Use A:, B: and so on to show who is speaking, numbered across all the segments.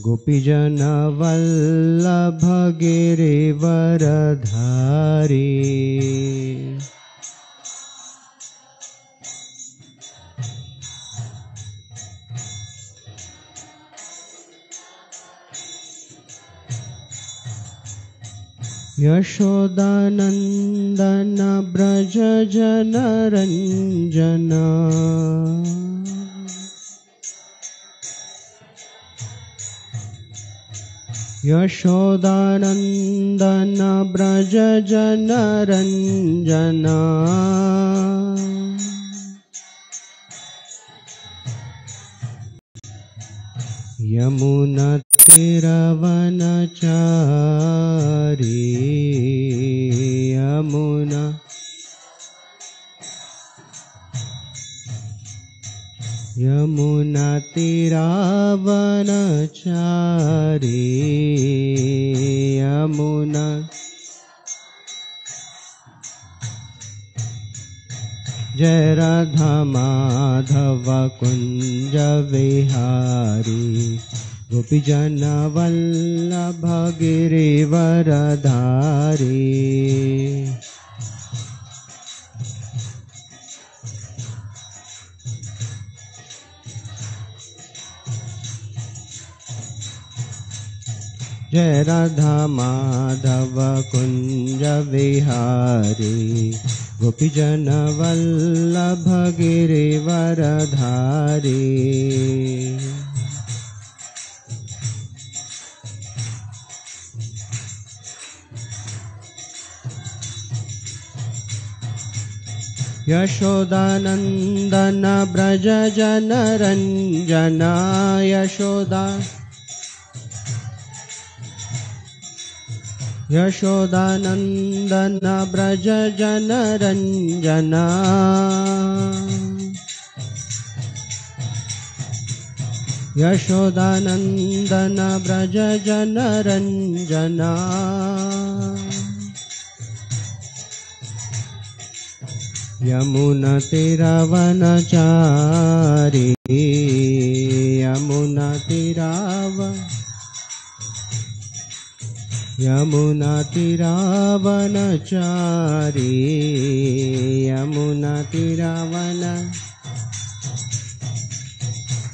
A: गोपीजन वल्लभ गिरिवरधारी। यशोदानंदन ब्रज जन रंजन। यशोदानंदन ब्रज जन रंजन। यमुना तीरवनचारी। यमुना यमुना तीरावनचारी। यमुना जय राधा माधव कुंज विहारी। गोपीजन वल्लभ गिरिवरधारी। जय राधा माधव कुंज विहारी। गोपीजन वल्लभ गिरिवरधारी। यशोदानंदन ब्रज जन रंजन। यशोदानंदन ब्रज जन रंजन। यशोदानंदन ब्रज जन रंजन। यमुना तीरवनचारी। यमुना तीरावनचारी। यमुना तीरावन।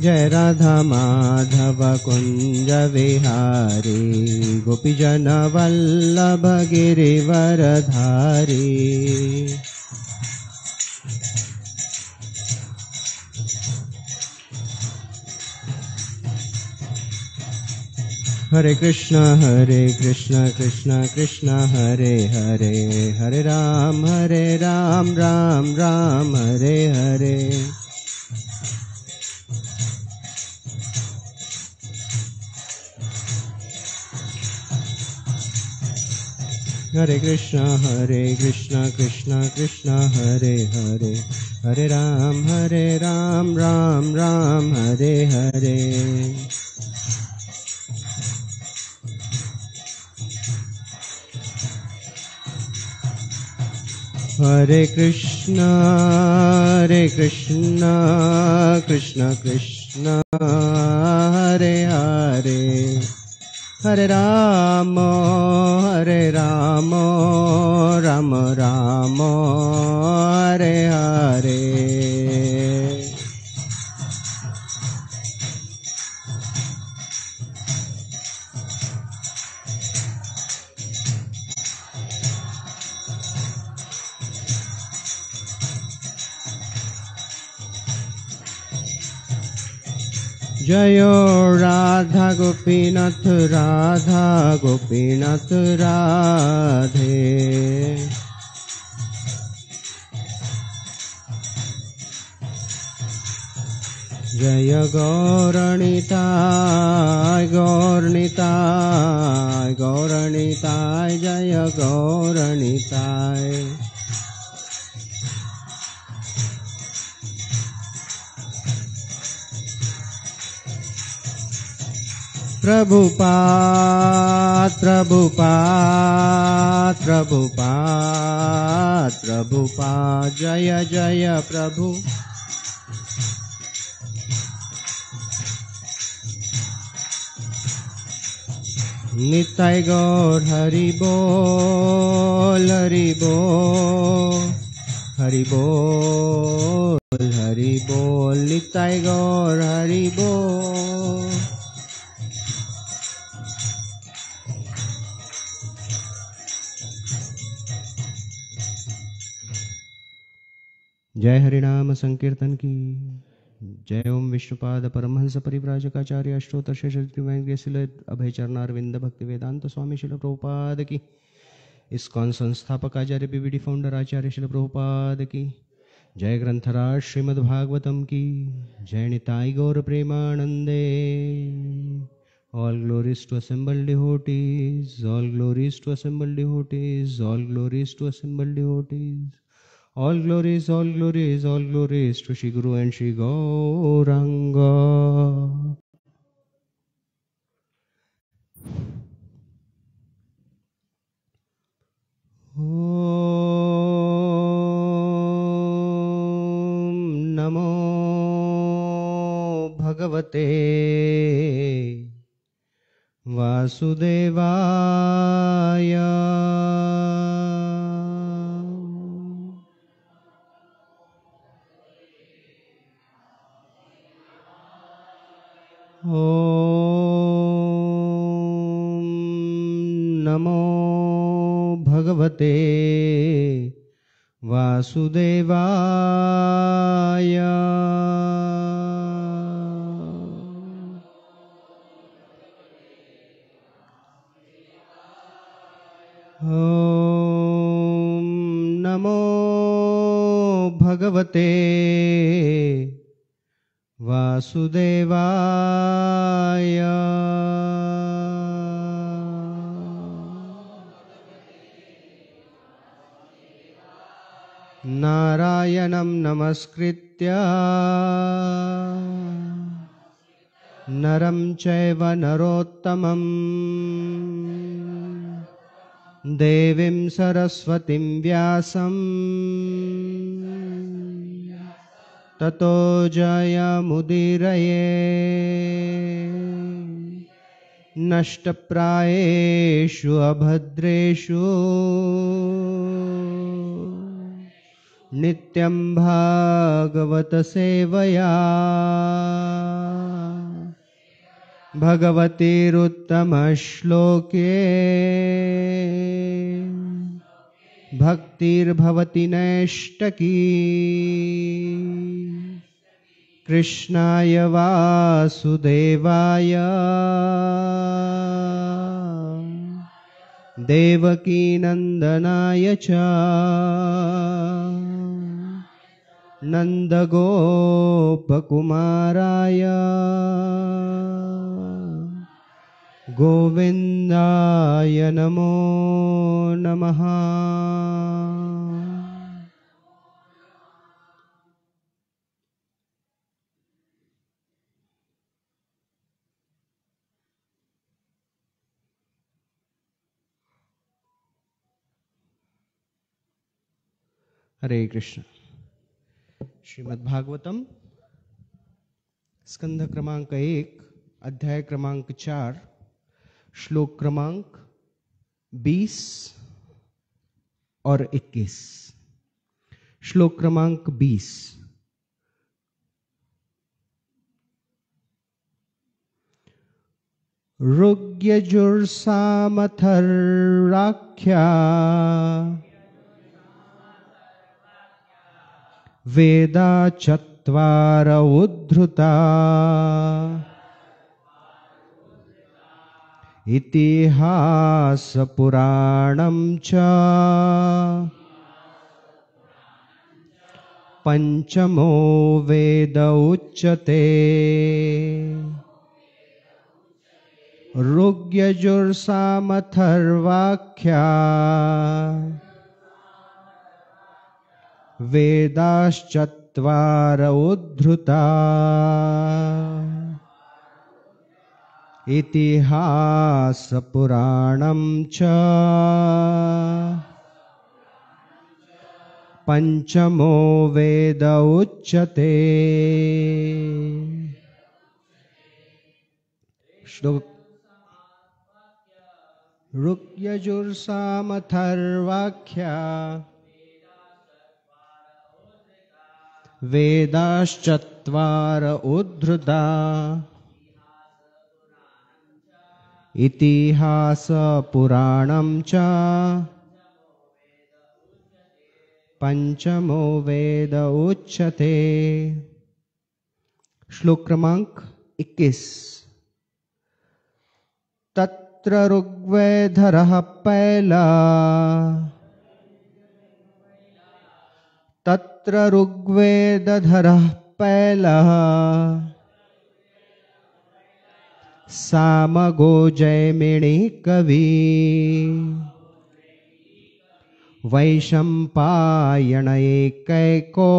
A: जय राधा माधव कुंज विहारी। गोपीजन वल्लभ गिरिवरधारी। हरे कृष्ण कृष्ण कृष्ण हरे हरे। हरे राम राम राम हरे हरे। हरे कृष्ण कृष्ण कृष्ण हरे हरे। हरे राम राम राम हरे हरे। हरे कृष्ण कृष्ण कृष्ण हरे हरे। हरे राम राम राम हरे हरे। जयो राधा गोपीनाथ राधा गोपीनाथ राधे। जय गौरनिताय गौरनिताय गौरनिताय जय गौरनिताय। प्रभुपाद प्रभुपाद प्रभुपाद प्रभुपाद जय जय प्रभु। निताय गौर हरि बोल हरि बोल हरि बोल हरि बोल निताय गौर हरि बोल। जय हरिनाम संकीर्तन की जय। ओम विष्णुपाद परमहंस परिव्राजकाचार्य अष्टोत्तर श्री अभय चरणारविंद भक्ति वेदांत स्वामी शिल प्रभुपाद की। इस्कॉन संस्थापक आचार्य पीवीडी फाउंडर आचार्य शिल प्रभुपाद की जय। ग्रंथराज श्रीमद्भागवतम की जय। निताई गौर प्रेमानंदे। All glories to assembled devotees, all glories to assembled devotees, all glories to assembled devotees. All glories, all glories, all glories to Shri Guru and Shri Gauranga. Om Namo Bhagavate Vasudevaya. Om Namo Bhagavate Vasudevaya. Om Namo Bhagavate Vasudevaya. Narayanam namaskritya naram chaiva narottamam devim saraswatim vyasam tato jayamudiraye. Nashtaprayeshu abhadreshu nityam bhagavata sevaya bhagavatiruttamashloke bhaktir bhavati naishtaki krishnaya vasudevaya devaki nandanaya cha nandagopakumaraya govindaya namo namaha. हरे कृष्ण। श्रीमद्भागवतम स्कंध क्रमांक 1 अध्याय क्रमांक 4 श्लोक क्रमांक 20 और 21। श्लोक क्रमांक 20। ऋग्यजुर्सामथर्राख्या वेदा चत्वार उद्धृता इतिहास पुराणं च पंचमो वेद उच्यते। ऋग्यजुर्सामथर्वाख्या वेदाश्चत्वार उद्धृता इतिहास पुराणं च पंचमो वेद उच्यते। श्लोक ऋक्यजुर्सामथर्वाख्या वेदाश्चत्वार उद्धृता इतिहास पुराणं च पंचमो वेद उच्यते। श्लोक क्रमांक 21। तत्र ऋग्वेदधरः पहला, तत्र ऋग्वेदधरः पहला सामगो जैमिनी कवि वैशंपायन एकैको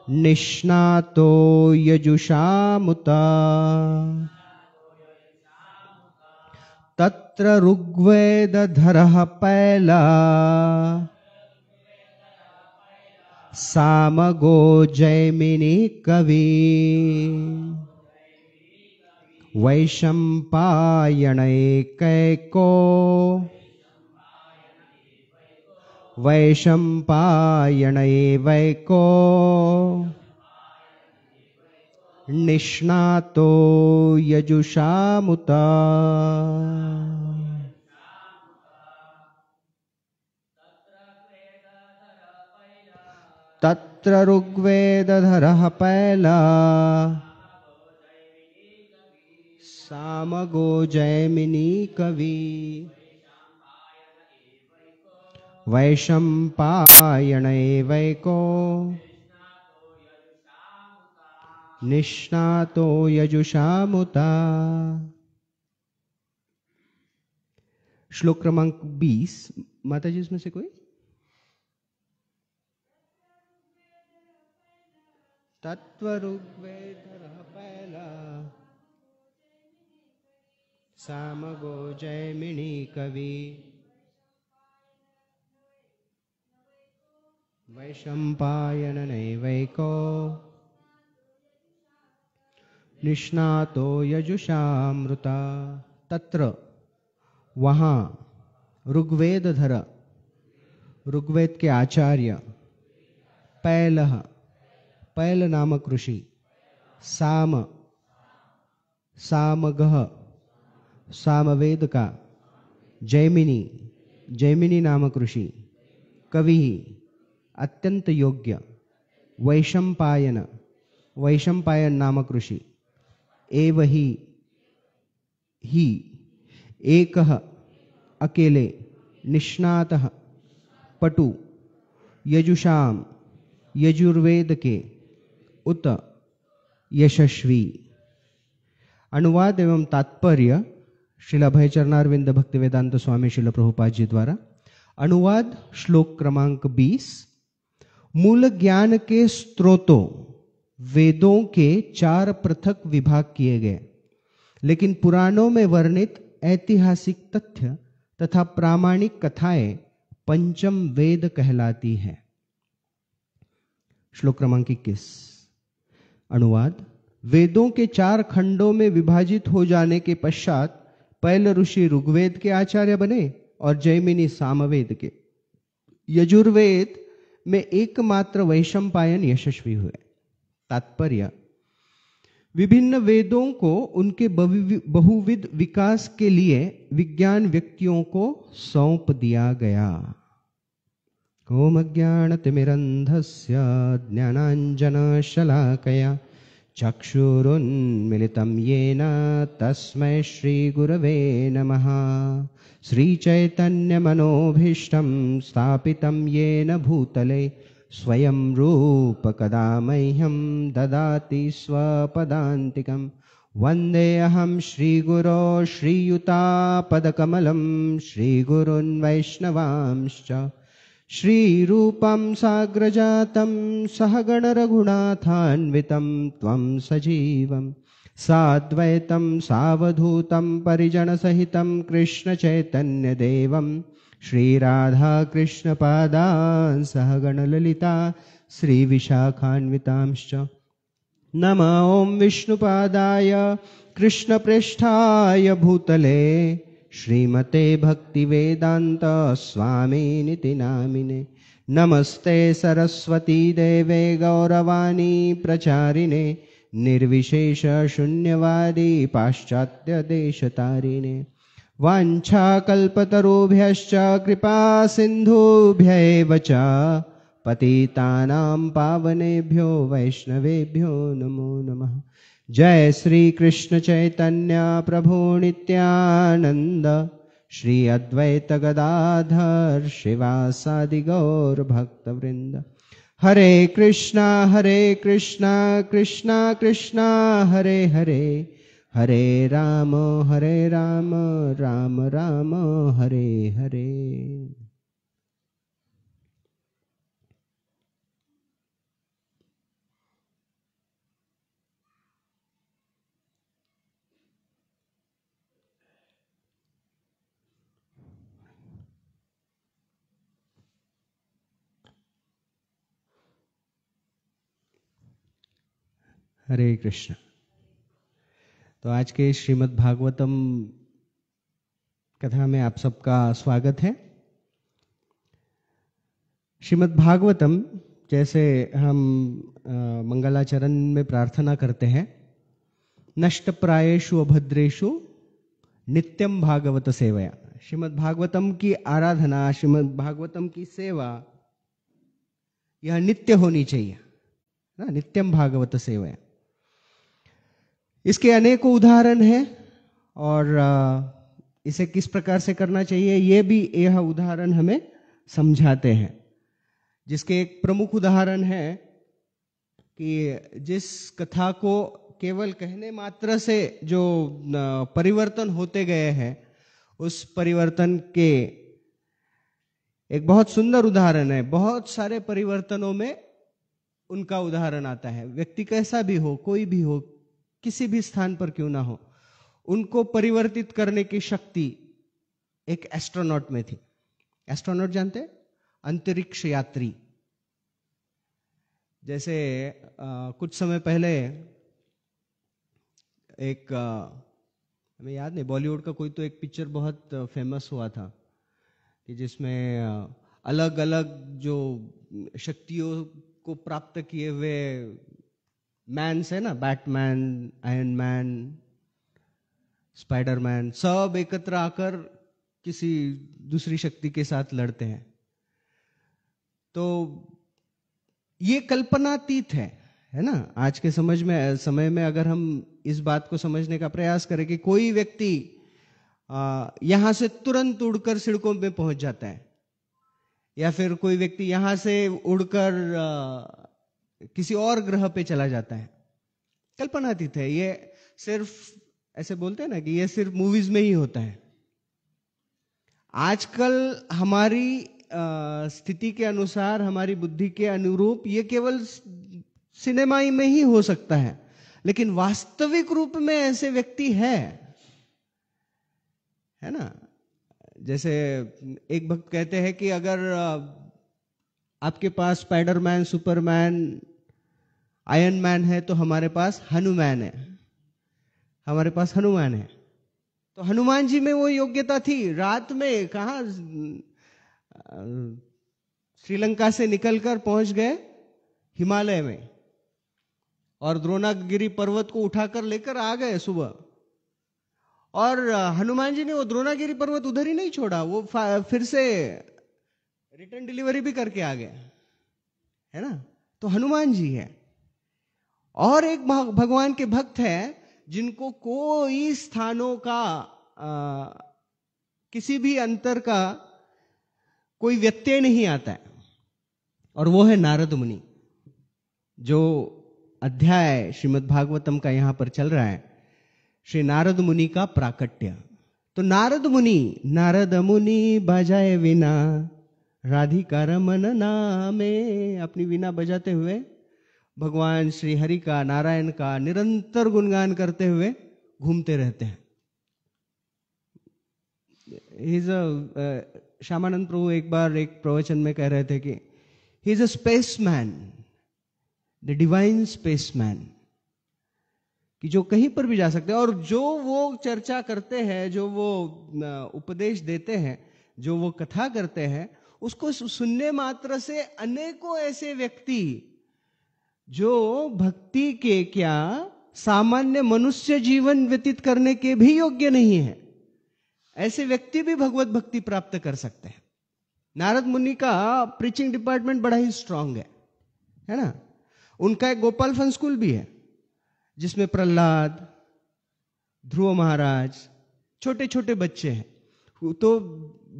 A: निष्णातो यजुषामुता। तत्र ऋग्वेदधरः पहला सामगो जैमिनी कवि वैशंपायन एकैको वैशंपायन एवैको निष्णातो यजुषामुता। तत्र ऋग्वेदधरः पहला सामगो जैमिनी कवि वैशंपायन एवैको निष्णातो यजुषामुता। श्लोक क्रमांक 20। माता जी इसमें से कोई? तत्व ऋग्वेदधरः पहला सामगो जैमिनी कवि वैशंपायन नैवैको निष्णातो यजुषामृता। तत्र वहाँ ऋग्वेदधर ऋग्वेद के आचार्य पैलह पैल नामक ऋषि साम सामगह सामवेद का जैमिनी जैमिनी नामक ऋषि कवि अत्यंत योग्य वैशंपायन वैशंपायन नामक ऋषि एव ही एकः अकेले निष्णातः पटु यजुषाम यजुर्वेद के उत यशस्वी। अनुवाद एवं तात्पर्य श्रील अभयचरणारविंद भक्तिवेदांत स्वामी श्रील प्रभुपाद जी द्वारा। अनुवाद श्लोक क्रमांक 20। मूल ज्ञान के स्रोतों वेदों के 4 पृथक विभाग किए गए, लेकिन पुराणों में वर्णित ऐतिहासिक तथ्य तथा प्रामाणिक कथाएं पंचम वेद कहलाती हैं। श्लोक क्रमांक 21। अनुवाद। वेदों के 4 खंडों में विभाजित हो जाने के पश्चात पैल ऋषि ऋग्वेद के आचार्य बने और जैमिनी सामवेद के। यजुर्वेद में एकमात्र वैशंपायन यशस्वी हुए। तात्पर्य। विभिन्न वेदों को उनके बहुविध विकास के लिए विज्ञान व्यक्तियों को सौंप दिया गया। ओम अज्ञानतिमिरन्धस्य ज्ञानाञ्जनशलाकया चक्षुरुन्मिलितं येन तस्मै श्रीगुरवे नमः। श्रीचैतन्यमनोभीष्टं स्थापितं येन भूतले स्वयं रूप कदा मह्यं ददाति स्वपदान्तिकं। वन्देऽहं श्रीगुरो श्रीयुतापदकमलं श्रीगुरुन् वैष्णवांश्च। श्रीरूपं साग्रजातं सहगण रघुनाथान्वितं त्वं सजीवं साद्वैतं सावधूतं परिजनसहितं कृष्णचैतन्यदेवं श्रीराधाकृष्णपादान् सहगण ललिता श्रीविशाखान्वितांश्च। नमः ॐ विष्णुपादाय कृष्णप्रेष्ठाय भूतले श्रीमते भक्तिवेदान्त स्वामिनिति नामिने। नमस्ते सरस्वती देवे गौरवाणी प्रचारिणे निर्विशेष शून्यवादी पाश्चात्य देशतारिणे। वाञ्छाकल्पतरुभ्यश्च कृपा सिन्धुभ्यैव च पतितानां पावनेभ्यो वैष्णवेभ्यो नमो नमः। जय श्री कृष्ण चैतन्य प्रभु नित्यानंद श्री अद्वैत गदाधर शिवासादि गौर भक्तवृंद। हरे कृष्णा कृष्णा कृष्णा हरे हरे, हरे राम राम राम हरे हरे। हरे कृष्ण। तो आज के श्रीमद् भागवतम कथा में आप सबका स्वागत है। श्रीमद् भागवतम जैसे हम मंगलाचरण में प्रार्थना करते हैं, नष्ट प्रायेषु अभद्रेषु नित्यम भागवत सेवया। श्रीमद् भागवतम की आराधना, श्रीमद् भागवतम की सेवा यह नित्य होनी चाहिए ना, नित्यम भागवत सेवया। इसके अनेकों उदाहरण हैं और इसे किस प्रकार से करना चाहिए ये भी यह उदाहरण हमें समझाते हैं। जिसके एक प्रमुख उदाहरण है कि जिस कथा को केवल कहने मात्र से जो परिवर्तन होते गए हैं, उस परिवर्तन के एक बहुत सुंदर उदाहरण है। बहुत सारे परिवर्तनों में उनका उदाहरण आता है। व्यक्ति कैसा भी हो, कोई भी हो, किसी भी स्थान पर क्यों ना हो, उनको परिवर्तित करने की शक्ति एक एस्ट्रोनॉट में थी। एस्ट्रोनॉट जानते हैं? अंतरिक्ष यात्री। जैसे कुछ समय पहले एक हमें याद नहीं, बॉलीवुड का कोई तो एक पिक्चर बहुत फेमस हुआ था कि जिसमें अलग अलग जो शक्तियों को प्राप्त किए हुए मैन्स है ना, बैटमैन, आयरन मैन, स्पाइडरमैन, सब एकत्र आकर किसी दूसरी शक्ति के साथ लड़ते हैं। तो ये कल्पनातीत है ना। आज के समय में अगर हम इस बात को समझने का प्रयास करें कि कोई व्यक्ति यहां से तुरंत उड़कर सड़कों में पहुंच जाता है, या फिर कोई व्यक्ति यहां से उड़कर किसी और ग्रह पे चला जाता है, कल्पनातीत है। ये सिर्फ ऐसे बोलते हैं ना कि ये सिर्फ मूवीज में ही होता है। आजकल हमारी स्थिति के अनुसार, हमारी बुद्धि के अनुरूप ये केवल सिनेमा में ही हो सकता है, लेकिन वास्तविक रूप में ऐसे व्यक्ति है ना। जैसे एक भक्त कहते हैं कि अगर आपके पास स्पाइडरमैन, सुपरमैन, आयरन मैन है तो हमारे पास हनुमान है, हमारे पास हनुमान है। तो हनुमान जी में वो योग्यता थी। रात में कहा श्रीलंका से निकलकर पहुंच गए हिमालय में और द्रोणागिरी पर्वत को उठाकर लेकर आ गए सुबह। और हनुमान जी ने वो द्रोणागिरी पर्वत उधर ही नहीं छोड़ा, वो फिर से रिटर्न डिलीवरी भी करके आ गए, है ना। तो हनुमान जी है। और एक भगवान के भक्त है जिनको कोई स्थानों का किसी भी अंतर का कोई व्यत्यय नहीं आता है, और वो है नारद मुनि। जो अध्याय श्रीमद् भागवतम का यहां पर चल रहा है, श्री नारद मुनि का प्राकट्य। तो नारद मुनि बजाए वीणा राधिका रमन नामे, अपनी वीणा बजाते हुए भगवान श्री हरि का, नारायण का निरंतर गुणगान करते हुए घूमते रहते हैं। श्यामानंद प्रभु एक बार एक प्रवचन में कह रहे थे कि ही is a spaceman, the divine spaceman. कि जो कहीं पर भी जा सकते हैं, और जो वो चर्चा करते हैं, जो वो उपदेश देते हैं, जो वो कथा करते हैं, उसको सुनने मात्र से अनेकों ऐसे व्यक्ति जो भक्ति के क्या सामान्य मनुष्य जीवन व्यतीत करने के भी योग्य नहीं है, ऐसे व्यक्ति भी भगवत भक्ति प्राप्त कर सकते हैं। नारद मुनि का प्रीचिंग डिपार्टमेंट बड़ा ही स्ट्रांग है ना। उनका एक गोपाल फन स्कूल भी है, जिसमें प्रहलाद, ध्रुव महाराज, छोटे छोटे बच्चे हैं। तो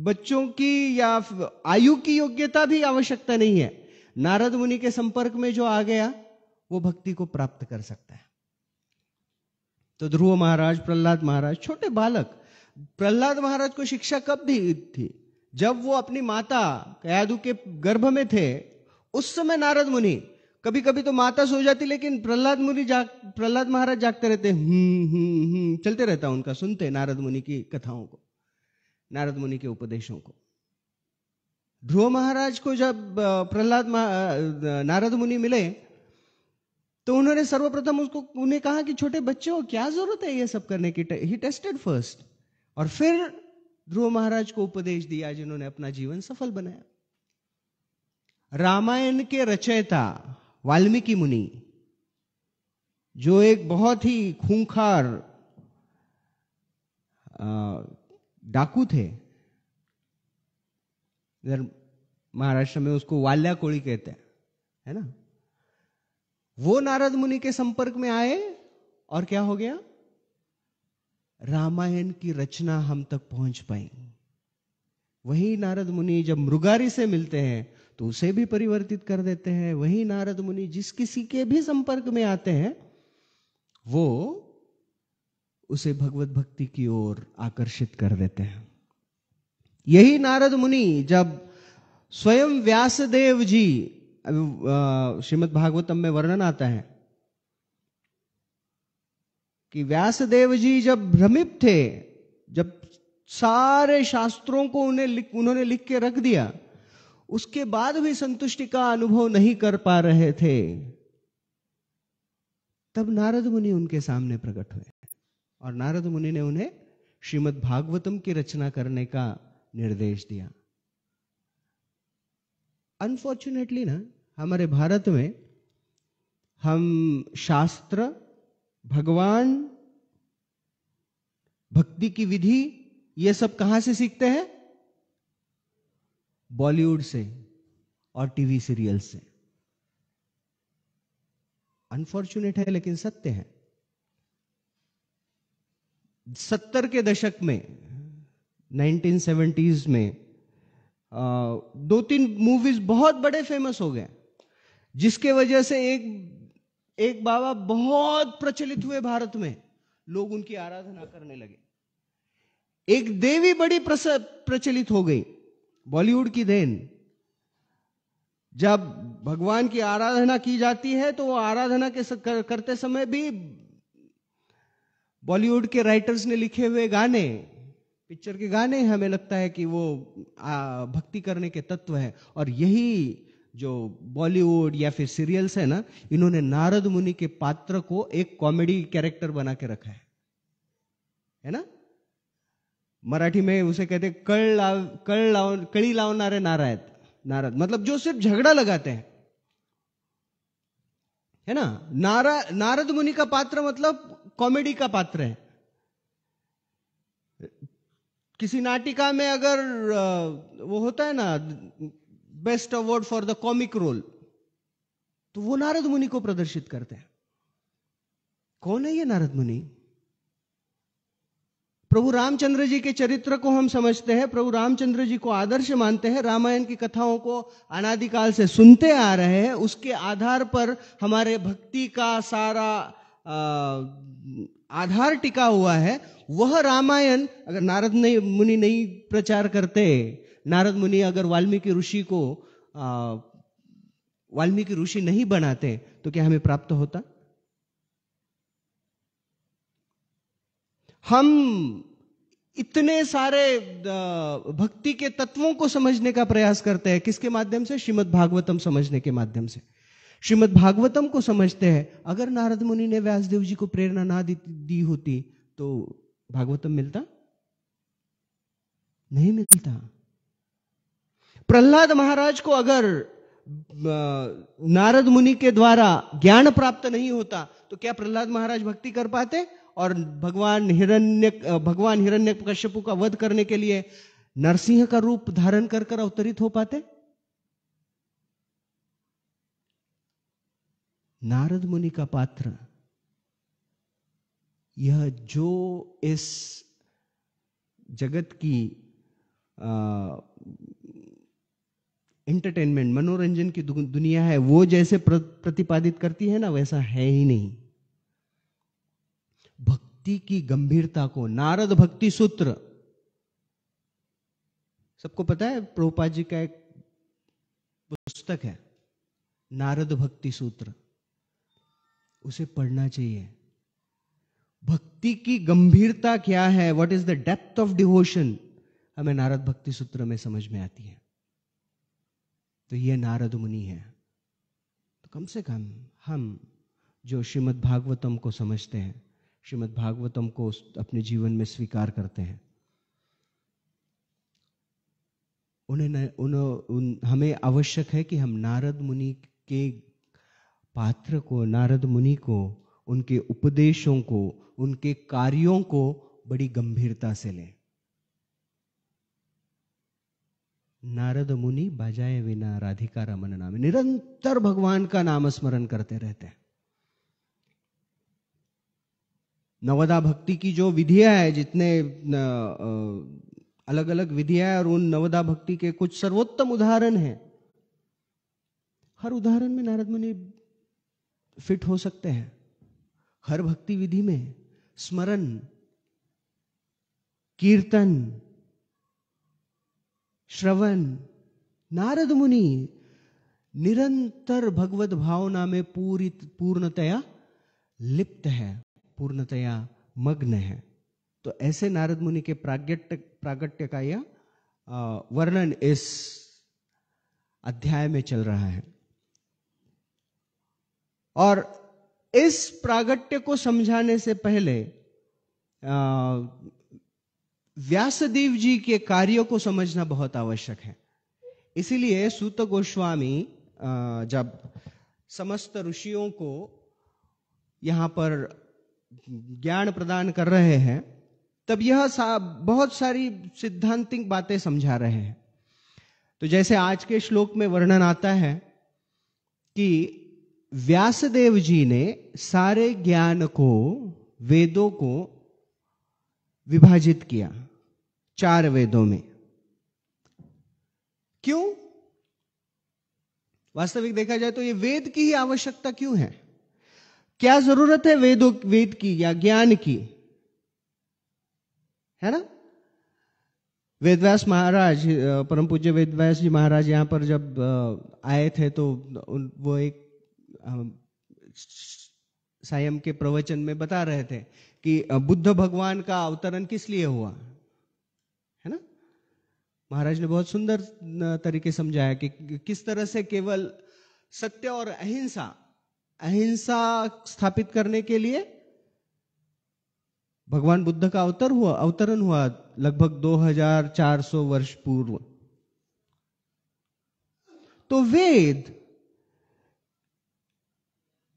A: बच्चों की या आयु की योग्यता भी आवश्यकता नहीं है, नारद मुनि के संपर्क में जो आ गया वो भक्ति को प्राप्त कर सकता है। तो ध्रुव महाराज, प्रहलाद महाराज, छोटे बालक। प्रहलाद महाराज को शिक्षा कब दी थी? जब वो अपनी माता कयादु के गर्भ में थे, उस समय नारद मुनि, कभी कभी तो माता सो जाती, लेकिन प्रहलाद महाराज जागते रहते, चलते रहता उनका, सुनते नारद मुनि की कथाओं को, नारद मुनि के उपदेशों को। ध्रुव महाराज को जब नारद मुनि मिले तो उन्होंने सर्वप्रथम उन्हें कहा कि छोटे बच्चे हो, क्या जरूरत है ये सब करने की। ही टेस्टेड फर्स्ट, और फिर ध्रुव महाराज को उपदेश दिया, जिन्होंने अपना जीवन सफल बनाया। रामायण के रचयिता वाल्मीकि मुनि, जो एक बहुत ही खूंखार डाकू थे, इधर महाराष्ट्र में उसको वाल्या कोड़ी कहते हैं, है ना। वो नारद मुनि के संपर्क में आए और क्या हो गया? रामायण की रचना हम तक पहुंच पाई। वही नारद मुनि जब मृगारी से मिलते हैं तो उसे भी परिवर्तित कर देते हैं। वही नारद मुनि जिस किसी के भी संपर्क में आते हैं वो उसे भगवत भक्ति की ओर आकर्षित कर देते हैं। यही नारद मुनि जब स्वयं व्यासदेव जी, श्रीमद् भागवतम में वर्णन आता है कि व्यासदेव जी जब भ्रमित थे, जब सारे शास्त्रों को उन्होंने लिख के रख दिया, उसके बाद भी संतुष्टि का अनुभव नहीं कर पा रहे थे, तब नारद मुनि उनके सामने प्रकट हुए और नारद मुनि ने उन्हें श्रीमद् भागवतम की रचना करने का निर्देश दिया। अनफॉर्चुनेटली ना, हमारे भारत में हम शास्त्र, भगवान, भक्ति की विधि, ये सब कहां से सीखते हैं? बॉलीवुड से और टीवी सीरियल से। अनफॉर्चुनेट है लेकिन सत्य है। 70 के दशक में, 1970s में 2-3 मूवीज बहुत बड़े फेमस हो गए, जिसके वजह से एक बाबा बहुत प्रचलित हुए भारत में, लोग उनकी आराधना करने लगे। एक देवी बड़ी प्रचलित हो गई, बॉलीवुड की देन। जब भगवान की आराधना की जाती है तो वो आराधना करते समय भी बॉलीवुड के राइटर्स ने लिखे हुए गाने, पिक्चर के गाने, हमें लगता है कि वो भक्ति करने के तत्व है। और यही जो बॉलीवुड या फिर सीरियल्स है ना, इन्होंने नारद मुनि के पात्र को एक कॉमेडी कैरेक्टर बना के रखा है ना। मराठी में उसे कहते कड़ी लावणारे नारद, मतलब जो सिर्फ झगड़ा लगाते हैं, है ना। नारद मुनि का पात्र मतलब कॉमेडी का पात्र है। किसी नाटिका में अगर वो होता है ना, best award for the comic role, तो वो नारद मुनि को प्रदर्शित करते हैं। कौन है ये नारद मुनि? प्रभु रामचंद्र जी के चरित्र को हम समझते हैं, प्रभु रामचंद्र जी को आदर्श मानते हैं, रामायण की कथाओं को अनादिकाल से सुनते आ रहे हैं। उसके आधार पर हमारे भक्ति का सारा आधार टिका हुआ है। वह रामायण अगर नारद मुनि नहीं प्रचार करते, नारद मुनि अगर वाल्मीकि ऋषि नहीं बनाते, तो क्या हमें प्राप्त होता? हम इतने सारे भक्ति के तत्वों को समझने का प्रयास करते हैं, किसके माध्यम से? श्रीमद् भागवतम समझने के माध्यम से। श्रीमद् भागवतम को समझते हैं। अगर नारद मुनि ने व्यासदेव जी को प्रेरणा ना दी होती तो भागवतम मिलता नहीं मिलता। प्रहलाद महाराज को अगर नारद मुनि के द्वारा ज्ञान प्राप्त नहीं होता तो क्या प्रहलाद महाराज भक्ति कर पाते और भगवान हिरण्यकश्यपु का वध करने के लिए नरसिंह का रूप धारण कर कर अवतरित हो पाते? नारद मुनि का पात्र यह जो इस जगत की एंटरटेनमेंट मनोरंजन की दुनिया है वो जैसे प्रतिपादित करती है ना, वैसा है ही नहीं। भक्ति की गंभीरता को नारद भक्ति सूत्र, सबको पता है प्रभुपाद जी का एक पुस्तक है नारद भक्ति सूत्र, उसे पढ़ना चाहिए। भक्ति की गंभीरता क्या है, what is the depth of devotion, हमें नारद भक्ति सूत्र में समझ में आती है। तो ये नारद मुनि है। तो कम से कम हम जो श्रीमद् भागवतम को समझते हैं, श्रीमद् भागवतम को अपने जीवन में स्वीकार करते हैं, हमें आवश्यक है कि हम नारद मुनि के पात्र को, नारद मुनि को, उनके उपदेशों को, उनके कार्यों को बड़ी गंभीरता से लें। नारद मुनि बजाए बिना राधिका रमन नाम, निरंतर भगवान का नाम स्मरण करते रहते हैं। नवदा भक्ति की जो विधियां है, जितने अलग अलग विधियां, और उन नवदा भक्ति के कुछ सर्वोत्तम उदाहरण हैं। हर उदाहरण में नारद मुनि फिट हो सकते हैं। हर भक्ति विधि में स्मरण, कीर्तन, श्रवण, नारद मुनि निरंतर भगवत भावना में पूर्णतया लिप्त है, पूर्णतया मग्न है। तो ऐसे नारद मुनि के प्रागट्य का यह वर्णन इस अध्याय में चल रहा है। और इस प्रागट्य को समझाने से पहले व्यासदेव जी के कार्यों को समझना बहुत आवश्यक है। इसीलिए सूत गोस्वामी जब समस्त ऋषियों को यहां पर ज्ञान प्रदान कर रहे हैं, तब यह बहुत सारी सिद्धांतिक बातें समझा रहे हैं। तो जैसे आज के श्लोक में वर्णन आता है कि व्यासदेव जी ने सारे ज्ञान को, वेदों को विभाजित किया 4 वेदों में। क्यों? वास्तविक देखा जाए तो ये वेद की ही आवश्यकता क्यों है? क्या जरूरत है वेद की या ज्ञान की, है ना? वेदव्यास महाराज, परम पूज्य वेदव्यास जी महाराज यहां पर जब आए थे तो वो एक सायं के प्रवचन में बता रहे थे कि बुद्ध भगवान का अवतरण किस लिए हुआ, है ना? महाराज ने बहुत सुंदर तरीके समझाया कि किस तरह से केवल सत्य और अहिंसा स्थापित करने के लिए भगवान बुद्ध का अवतरण हुआ लगभग 2400 वर्ष पूर्व। तो वेद,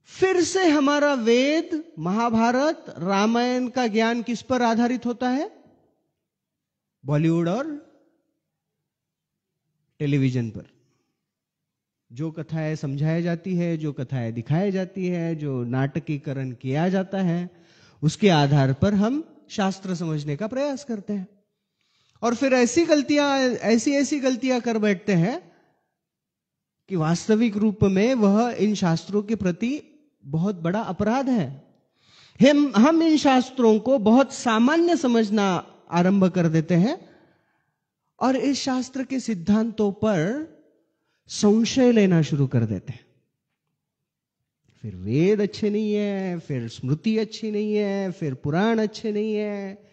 A: फिर से हमारा वेद, महाभारत, रामायण का ज्ञान किस पर आधारित होता है? बॉलीवुड और टेलीविजन पर जो कथाएं समझाई जाती है, जो कथाएं दिखाई जाती है, जो नाटकीकरण किया जाता है, उसके आधार पर हम शास्त्र समझने का प्रयास करते हैं। और फिर ऐसी गलतियां कर बैठते हैं कि वास्तविक रूप में वह इन शास्त्रों के प्रति बहुत बड़ा अपराध है। हम इन शास्त्रों को बहुत सामान्य समझना आरंभ कर देते हैं और इस शास्त्र के सिद्धांतों पर संशय लेना शुरू कर देते हैं। फिर वेद अच्छे नहीं है, फिर स्मृति अच्छी नहीं है, फिर पुराण अच्छे नहीं है,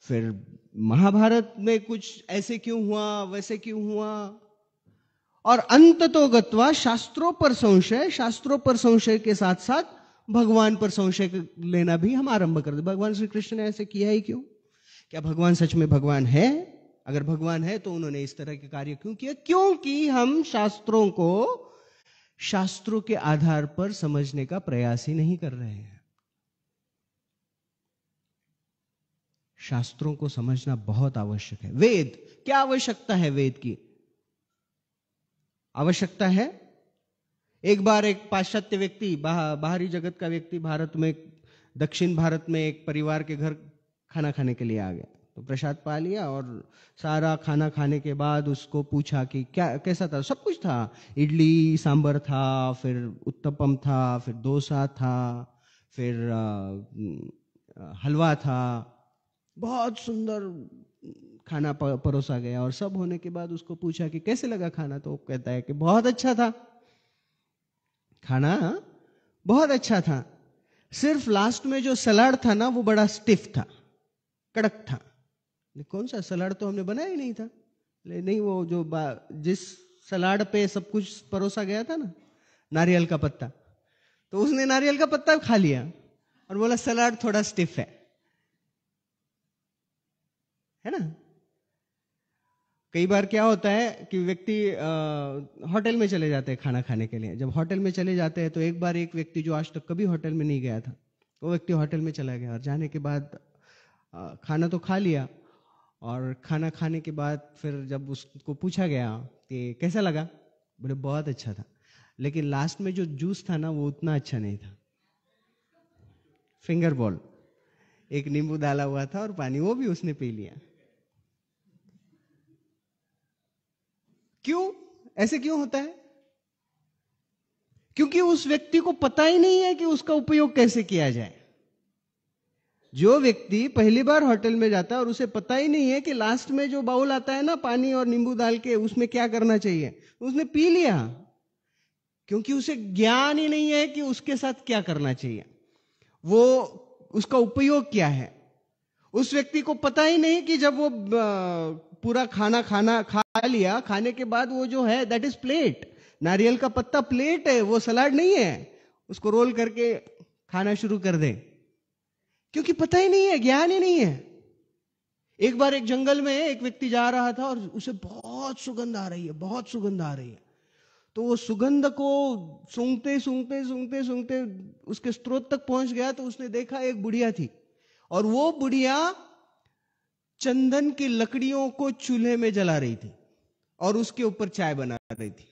A: फिर महाभारत में कुछ ऐसे क्यों हुआ, वैसे क्यों हुआ, और अंततो गत्वा शास्त्रों पर संशय, शास्त्रों पर संशय के साथ साथ भगवान पर संशय लेना भी हम आरंभ कर दे। भगवान श्री कृष्ण ने ऐसे किया ही क्यों? क्या भगवान सच में भगवान है? अगर भगवान है तो उन्होंने इस तरह के कार्य क्यों किया? क्योंकि हम शास्त्रों को शास्त्रों के आधार पर समझने का प्रयास ही नहीं कर रहे हैं। शास्त्रों को समझना बहुत आवश्यक है। वेद, क्या आवश्यकता है वेद की? आवश्यकता है, एक बार एक पाश्चात्य व्यक्ति, बाहरी जगत का व्यक्ति भारत में, दक्षिण भारत में एक परिवार के घर खाना खाने के लिए आ गया। तो प्रसाद पा लिया और सारा खाना खाने के बाद उसको पूछा कि क्या कैसा था? सब कुछ था, इडली सांभर था, फिर उत्तपम था, फिर डोसा था, फिर हलवा था, बहुत सुंदर खाना परोसा गया। और सब होने के बाद उसको पूछा कि कैसे लगा खाना? तो वो कहता है कि बहुत अच्छा था, खाना बहुत अच्छा था, सिर्फ लास्ट में जो सलाद था ना वो बड़ा स्टिफ था, कड़क था। कौन सा सलाद? तो हमने बनाया ही नहीं था। नहीं, वो जो जिस सलाद पे सब कुछ परोसा गया था ना, नारियल का पत्ता, तो उसने नारियल का पत्ता खा लिया और बोला सलाद थोड़ा स्टिफ है ना। कई बार क्या होता है कि व्यक्ति होटल में चले जाते हैं खाना खाने के लिए। जब होटल में चले जाते हैं तो एक बार एक व्यक्ति जो आज तक कभी होटल में नहीं गया था, वो व्यक्ति होटल में चला गया और जाने के बाद खाना तो खा लिया, और खाना खाने के बाद फिर जब उसको पूछा गया कि कैसा लगा, बोले बहुत अच्छा था, लेकिन लास्ट में जो जूस था ना वो उतना अच्छा नहीं था, फिंगर बॉल, एक नींबू डाला हुआ था और पानी, वो भी उसने पी लिया। क्यों? ऐसे क्यों होता है? क्योंकि उस व्यक्ति को पता ही नहीं है कि उसका उपयोग कैसे किया जाए। जो व्यक्ति पहली बार होटल में जाता है और उसे पता ही नहीं है कि लास्ट में जो बाउल आता है ना पानी और नींबू डाल के, उसमें क्या करना चाहिए, उसने पी लिया, क्योंकि उसे ज्ञान ही नहीं है कि उसके साथ क्या करना चाहिए, वो उसका उपयोग क्या है। उस व्यक्ति को पता ही नहीं कि जब वो पूरा खाना खा लिया, खाने के बाद वो जो है दैट इज प्लेट, नारियल का पत्ता प्लेट है, वो सलाद नहीं है, उसको रोल करके खाना शुरू कर दे, क्योंकि पता ही नहीं है, ज्ञान ही नहीं है। एक बार एक जंगल में एक व्यक्ति जा रहा था और उसे बहुत सुगंध आ रही है, बहुत सुगंध आ रही है। तो वो सुगंध को सूंघते सूंघते सूंघते सूंघते उसके स्रोत तक पहुंच गया। तो उसने देखा एक बुढ़िया थी, और वो बुढ़िया चंदन की लकड़ियों को चूल्हे में जला रही थी और उसके ऊपर चाय बना रही थी।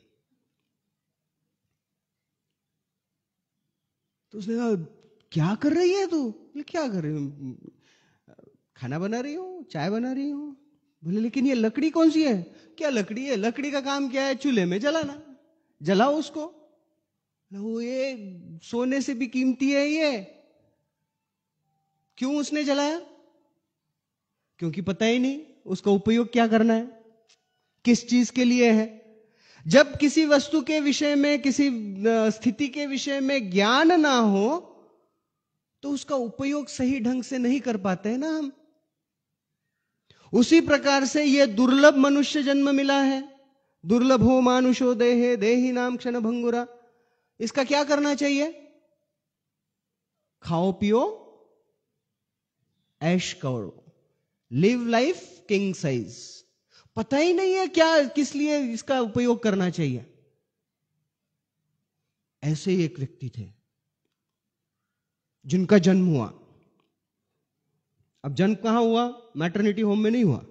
A: तो उसने कहा क्या कर रही है तू? बोले क्या कर रही हूं? खाना बना रही हूं, चाय बना रही हूं। बोले लेकिन ये लकड़ी कौन सी है? क्या लकड़ी है? लकड़ी का काम क्या है? चूल्हे में जलाना, जलाओ उसको। वो ये सोने से भी कीमती है ये। क्यों उसने जलाया? क्योंकि पता ही नहीं उसका उपयोग क्या करना है, किस चीज के लिए है। जब किसी वस्तु के विषय में, किसी स्थिति के विषय में ज्ञान ना हो तो उसका उपयोग सही ढंग से नहीं कर पाते हैं ना हम। उसी प्रकार से यह दुर्लभ मनुष्य जन्म मिला है। दुर्लभ हो मानुषो देहे देही नाम क्षण भंगुरा। इसका क्या करना चाहिए? खाओ पियो ऐश करो, लिव लाइफ किंग साइज। पता ही नहीं है क्या, किस लिए इसका उपयोग करना चाहिए। ऐसे ही एक व्यक्ति थे जिनका जन्म हुआ। अब जन्म कहां हुआ? मैटरनिटी होम में नहीं हुआ।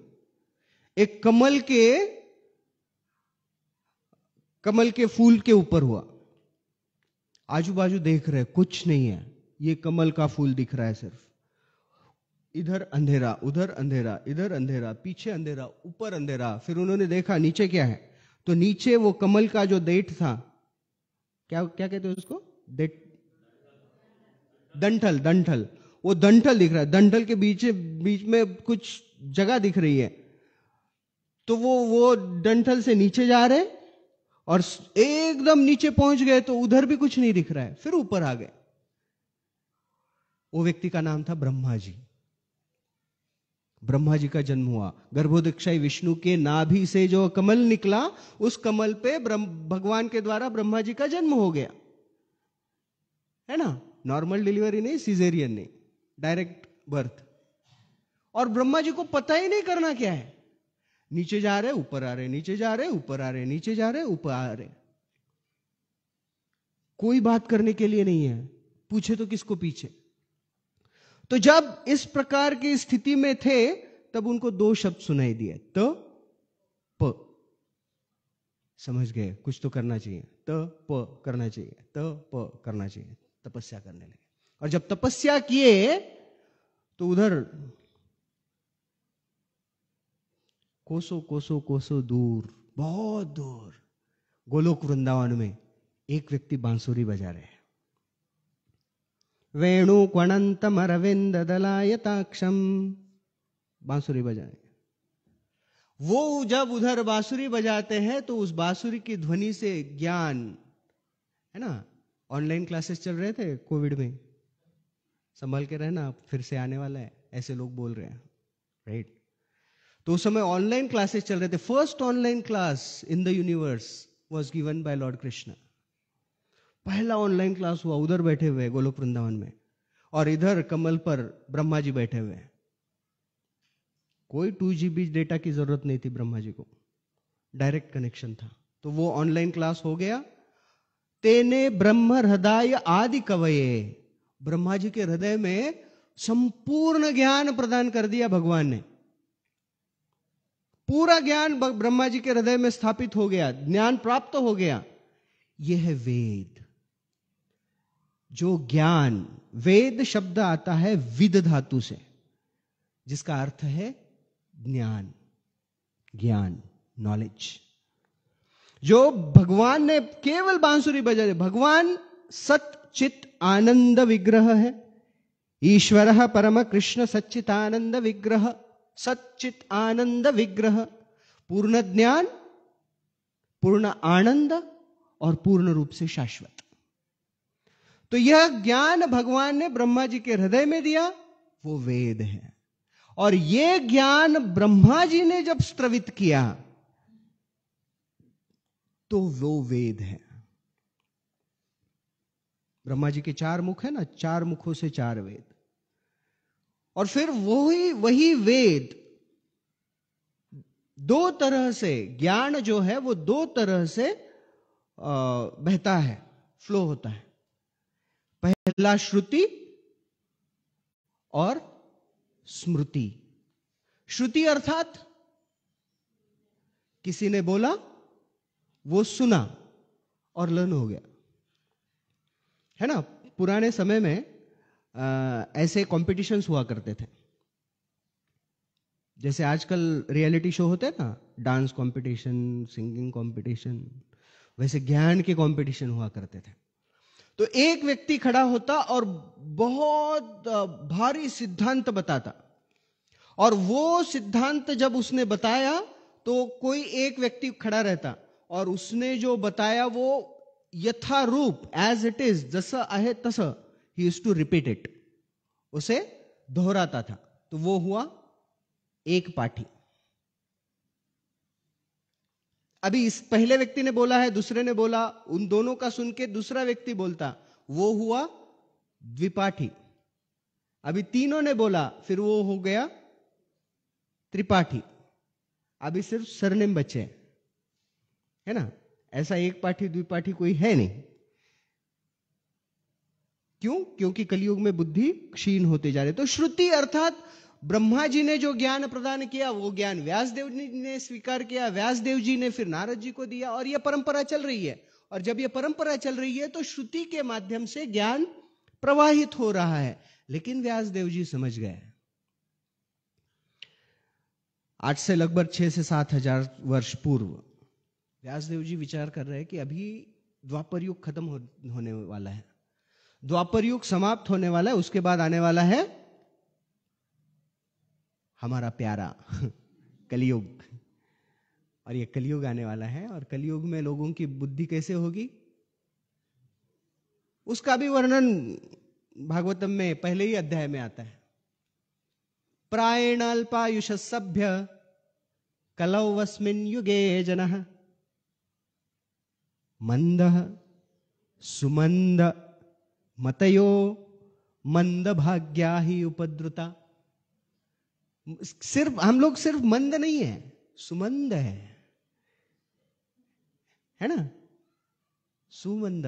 A: एक कमल के फूल के ऊपर हुआ। आजू बाजू देख रहे, कुछ नहीं है, ये कमल का फूल दिख रहा है सिर्फ। इधर अंधेरा, उधर अंधेरा, इधर अंधेरा, पीछे अंधेरा, ऊपर अंधेरा। फिर उन्होंने देखा नीचे क्या है, तो नीचे वो कमल का जो डेट था, क्या क्या कहते हैं उसको, डेट, डंठल, डंठल, वो डंठल दिख रहा है। डंठल के बीच में कुछ जगह दिख रही है। तो वो डंठल से नीचे जा रहे और एकदम नीचे पहुंच गए तो उधर भी कुछ नहीं दिख रहा है। फिर ऊपर आ गए। वो व्यक्ति का नाम था ब्रह्मा जी। ब्रह्मा जी का जन्म हुआ। गर्भोदक्षाई विष्णु के नाभि से जो कमल निकला, उस कमल पे भगवान के द्वारा ब्रह्मा जी का जन्म हो गया, है ना। नॉर्मल डिलीवरी नहीं, सिजेरियन नहीं, डायरेक्ट बर्थ। और ब्रह्मा जी को पता ही नहीं करना क्या है, नीचे जा रहे ऊपर आ रहे, नीचे जा रहे ऊपर आ रहे, नीचे जा रहे ऊपर आ रहे। कोई बात करने के लिए नहीं है, पूछे तो किसको पीछे। तो जब इस प्रकार की स्थिति में थे, तब उनको दो शब्द सुनाई दिए, त प। समझ गए, कुछ तो करना चाहिए, त प करना चाहिए, त प करना चाहिए। तपस्या करने लगे। और जब तपस्या किए तो उधर कोसों कोसों कोसों दूर, बहुत दूर, गोलोक वृंदावन में एक व्यक्ति बांसुरी बजा रहे हैं। वेणु क्वणंतम अरविंद दलायताक्षम, बांसुरी बजाए। वो जब उधर बांसुरी बजाते हैं तो उस बांसुरी की ध्वनि से ज्ञान, है ना। ऑनलाइन क्लासेस चल रहे थे कोविड में, संभाल के रहना, फिर से आने वाला है, ऐसे लोग बोल रहे हैं, राइट। तो उस समय ऑनलाइन क्लासेस चल रहे थे। First online class in the universe was given by Lord Krishna. पहला ऑनलाइन क्लास हुआ, उधर बैठे हुए गोलोक वृंदावन में, और इधर कमल पर ब्रह्मा जी बैठे हुए। कोई 2 GB डेटा की जरूरत नहीं थी ब्रह्मा जी को, डायरेक्ट कनेक्शन था। तो वो ऑनलाइन क्लास हो गया। तेने ब्रह्म हृदय आदि कवये, ब्रह्मा जी के हृदय में संपूर्ण ज्ञान प्रदान कर दिया भगवान ने। पूरा ज्ञान ब्रह्मा जी के हृदय में स्थापित हो गया, ज्ञान प्राप्त हो गया। यह है वेद। जो ज्ञान, वेद शब्द आता है विद धातु से, जिसका अर्थ है ज्ञान, ज्ञान, नॉलेज। जो भगवान ने केवल बांसुरी बजाए, भगवान सत चित आनंद विग्रह है। ईश्वर परम कृष्ण सच्चित आनंद विग्रह, सच्चित आनंद विग्रह, पूर्ण ज्ञान, पूर्ण आनंद और पूर्ण रूप से शाश्वत। तो यह ज्ञान भगवान ने ब्रह्मा जी के हृदय में दिया, वो वेद है। और यह ज्ञान ब्रह्मा जी ने जब स्त्रवित किया तो वो वेद है। ब्रह्मा जी के 4 मुख है ना, 4 मुखों से 4 वेद। और फिर वही वेद 2 तरह से, ज्ञान जो है वो 2 तरह से बहता है, फ्लो होता है। पहला श्रुति और स्मृति। श्रुति अर्थात किसी ने बोला, वो सुना और लर्न हो गया, है ना। पुराने समय में ऐसे कॉम्पिटिशन्स हुआ करते थे, जैसे आजकल रियलिटी शो होते हैं ना, डांस कंपटीशन, सिंगिंग कंपटीशन, वैसे ज्ञान के कंपटीशन हुआ करते थे। तो एक व्यक्ति खड़ा होता और बहुत भारी सिद्धांत बताता, और वो सिद्धांत जब उसने बताया तो कोई एक व्यक्ति खड़ा रहता और उसने जो बताया वो यथारूप, एज इट इज, जसं आहे तसं, he used to repeat it, उसे दोहराता था। तो वो हुआ एक पाठी। अभी इस पहले व्यक्ति ने बोला है, दूसरे ने बोला, उन दोनों का सुन के दूसरा व्यक्ति बोलता, वो हुआ द्विपाठी। अभी तीनों ने बोला, फिर वो हो गया त्रिपाठी। अभी सिर्फ सरनेम बचे, है ना। ऐसा एक पाठी द्विपाठी कोई है नहीं। क्यों? क्योंकि कलयुग में बुद्धि क्षीण होते जा रहे। तो श्रुति अर्थात ब्रह्मा जी ने जो ज्ञान प्रदान किया, वो ज्ञान व्यासदेव ने स्वीकार किया, व्यासदेव जी ने फिर नारद जी को दिया, और यह परंपरा चल रही है। और जब यह परंपरा चल रही है तो श्रुति के माध्यम से ज्ञान प्रवाहित हो रहा है। लेकिन व्यासदेव जी समझ गए, आज से लगभग 6 से 7 हजार वर्ष पूर्व व्यासदेव जी विचार कर रहे हैं कि अभी द्वापर युग खत्म होने वाला है, द्वापर युग समाप्त होने वाला है, उसके बाद आने वाला है हमारा प्यारा कलयुग। और ये कलयुग आने वाला है, और कलयुग में लोगों की बुद्धि कैसे होगी, उसका भी वर्णन भागवतम में पहले ही अध्याय में आता है। प्रायेण अल्पायुष सभ्य कलौवस्मिन् युगे जनः मंदः सुमंद मतयो मंद भाग्या ही उपद्रुता। सिर्फ हम लोग सिर्फ मंद नहीं है, सुमंद है ना। सुमंद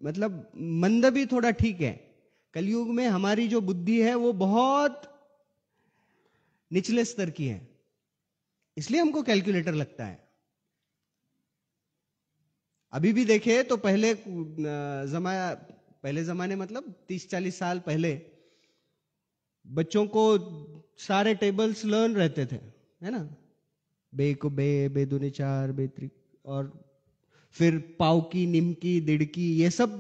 A: मतलब मंद भी थोड़ा ठीक है। कलयुग में हमारी जो बुद्धि है वो बहुत निचले स्तर की है, इसलिए हमको कैलकुलेटर लगता है। अभी भी देखे तो पहले जमाने मतलब 30-40 साल पहले बच्चों को सारे टेबल्स लर्न रहते थे, है ना। बे को बे, बे दूनी चार, बे त्रिक, और फिर पाव की, निमकी, दिड़की, ये सब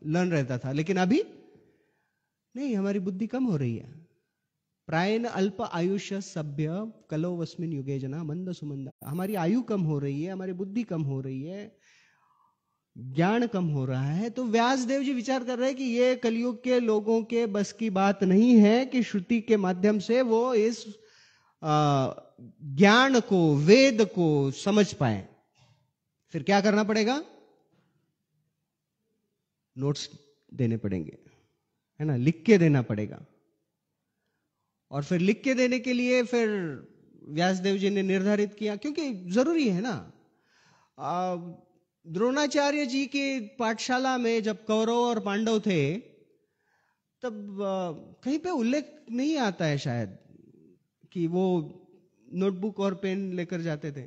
A: लर्न रहता था। लेकिन अभी नहीं, हमारी बुद्धि कम हो रही है। प्रायेण अल्प आयुष सभ्य कलो वस्मिन युगे जना मंद सुमंद। हमारी आयु कम हो रही है, हमारी बुद्धि कम हो रही है, ज्ञान कम हो रहा है। तो व्यासदेव जी विचार कर रहे हैं कि ये कलयुग के लोगों के बस की बात नहीं है कि श्रुति के माध्यम से वो इस ज्ञान को, वेद को समझ पाए। फिर क्या करना पड़ेगा? नोट्स देने पड़ेंगे, है ना, लिख के देना पड़ेगा। और फिर लिख के देने के लिए फिर व्यासदेव जी ने निर्धारित किया, क्योंकि जरूरी है ना। द्रोणाचार्य जी की पाठशाला में जब कौरव और पांडव थे, तब कहीं पे उल्लेख नहीं आता है शायद कि वो नोटबुक और पेन लेकर जाते थे।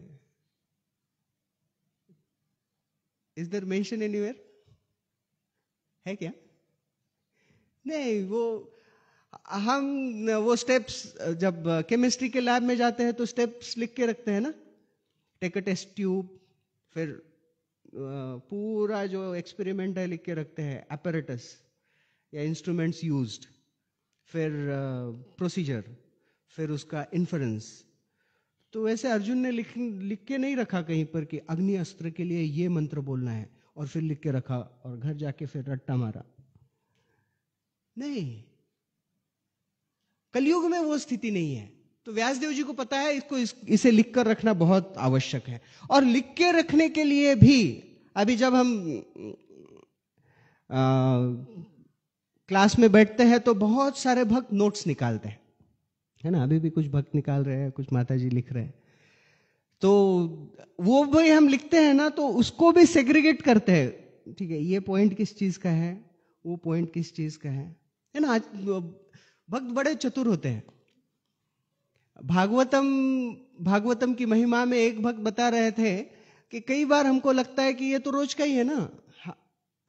A: Is there mention anywhere? है क्या? नहीं, हम वो स्टेप्स जब केमिस्ट्री के लैब में जाते हैं तो स्टेप्स लिख के रखते हैं ना। टेक अ टेस्ट ट्यूब, फिर पूरा जो एक्सपेरिमेंट है लिख के रखते हैं, apparatus या इंस्ट्रूमेंट्स यूज्ड, फिर प्रोसीजर, फिर उसका इन्फरेंस। तो वैसे अर्जुन ने लिख के नहीं रखा कहीं पर कि अग्नि अस्त्र के लिए ये मंत्र बोलना है, और फिर लिख के रखा और घर जाके फिर रट्टा मारा। नहीं, कलयुग में वो स्थिति नहीं है। तो व्यासदेव जी को पता है इसे लिख कर रखना बहुत आवश्यक है। और लिख के रखने के लिए भी अभी जब हम क्लास में बैठते हैं तो बहुत सारे भक्त नोट्स निकालते हैं, है ना। अभी भी कुछ भक्त निकाल रहे हैं, कुछ माता जी लिख रहे हैं। तो वो भी हम लिखते हैं ना, तो उसको भी सेग्रीगेट करते हैं। ठीक है, ये पॉइंट किस चीज का है, वो पॉइंट किस चीज का है ना। भक्त बड़े चतुर होते हैं। भागवतम की महिमा में एक भक्त बता रहे थे कि कई बार हमको लगता है कि ये तो रोज का ही है ना,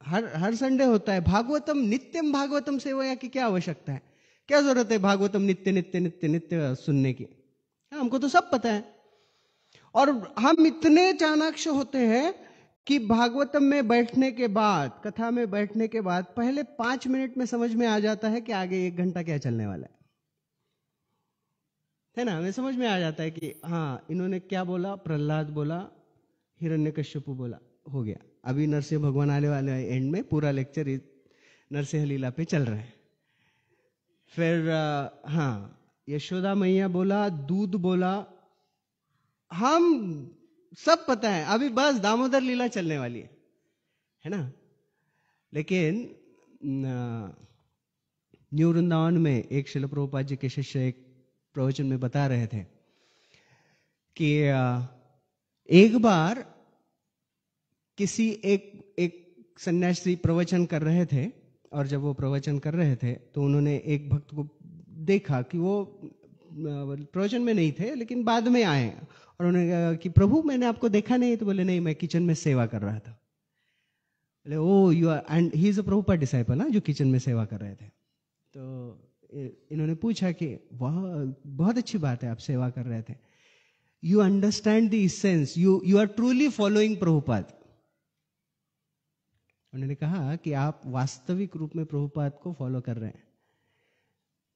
A: हर संडे होता है भागवतम। नित्यम भागवतम सेवा की क्या आवश्यकता है, क्या जरूरत है भागवतम नित्य नित्य नित्य नित्य सुनने की? हमको तो सब पता है। और हम इतने चाणाक्ष होते हैं कि भागवतम में बैठने के बाद, कथा में बैठने के बाद पहले 5 मिनट में समझ में आ जाता है कि आगे 1 घंटा क्या चलने वाला है ना। हमें समझ में आ जाता है कि हाँ, इन्होंने क्या बोला, प्रहलाद बोला, हिरण्यकश्यपु बोला, हो गया। अभी नरसिंह भगवान आने वाले हैं, एंड में पूरा लेक्चर नरसिंह लीला पे चल रहा है। फिर हाँ, यशोदा मैया बोला, दूध बोला, हम सब पता है। अभी बस दामोदर लीला चलने वाली है ना। लेकिन न्यू वृंदावन में एक श्रील प्रभुपाद जी के शिष्य एक प्रवचन में बता रहे थे कि एक बार किसी एक सन्यासी प्रवचन कर रहे थे, और जब वो प्रवचन कर रहे थे तो उन्होंने एक भक्त को देखा कि वो प्रवचन में नहीं थे लेकिन बाद में आए, और उन्होंने कहा कि प्रभु मैंने आपको देखा नहीं। तो बोले नहीं, मैं किचन में सेवा कर रहा था। बोले oh you are, and he is a Prabhupada disciple ना, जो किचन में सेवा कर रहे थे। तो इन्होंने पूछा कि वाह, बहुत अच्छी बात है, आप सेवा कर रहे थे, you understand the essence, you are truly following Prabhupada. उन्होंने कहा कि आप वास्तविक रूप में प्रभुपाद को फॉलो कर रहे हैं।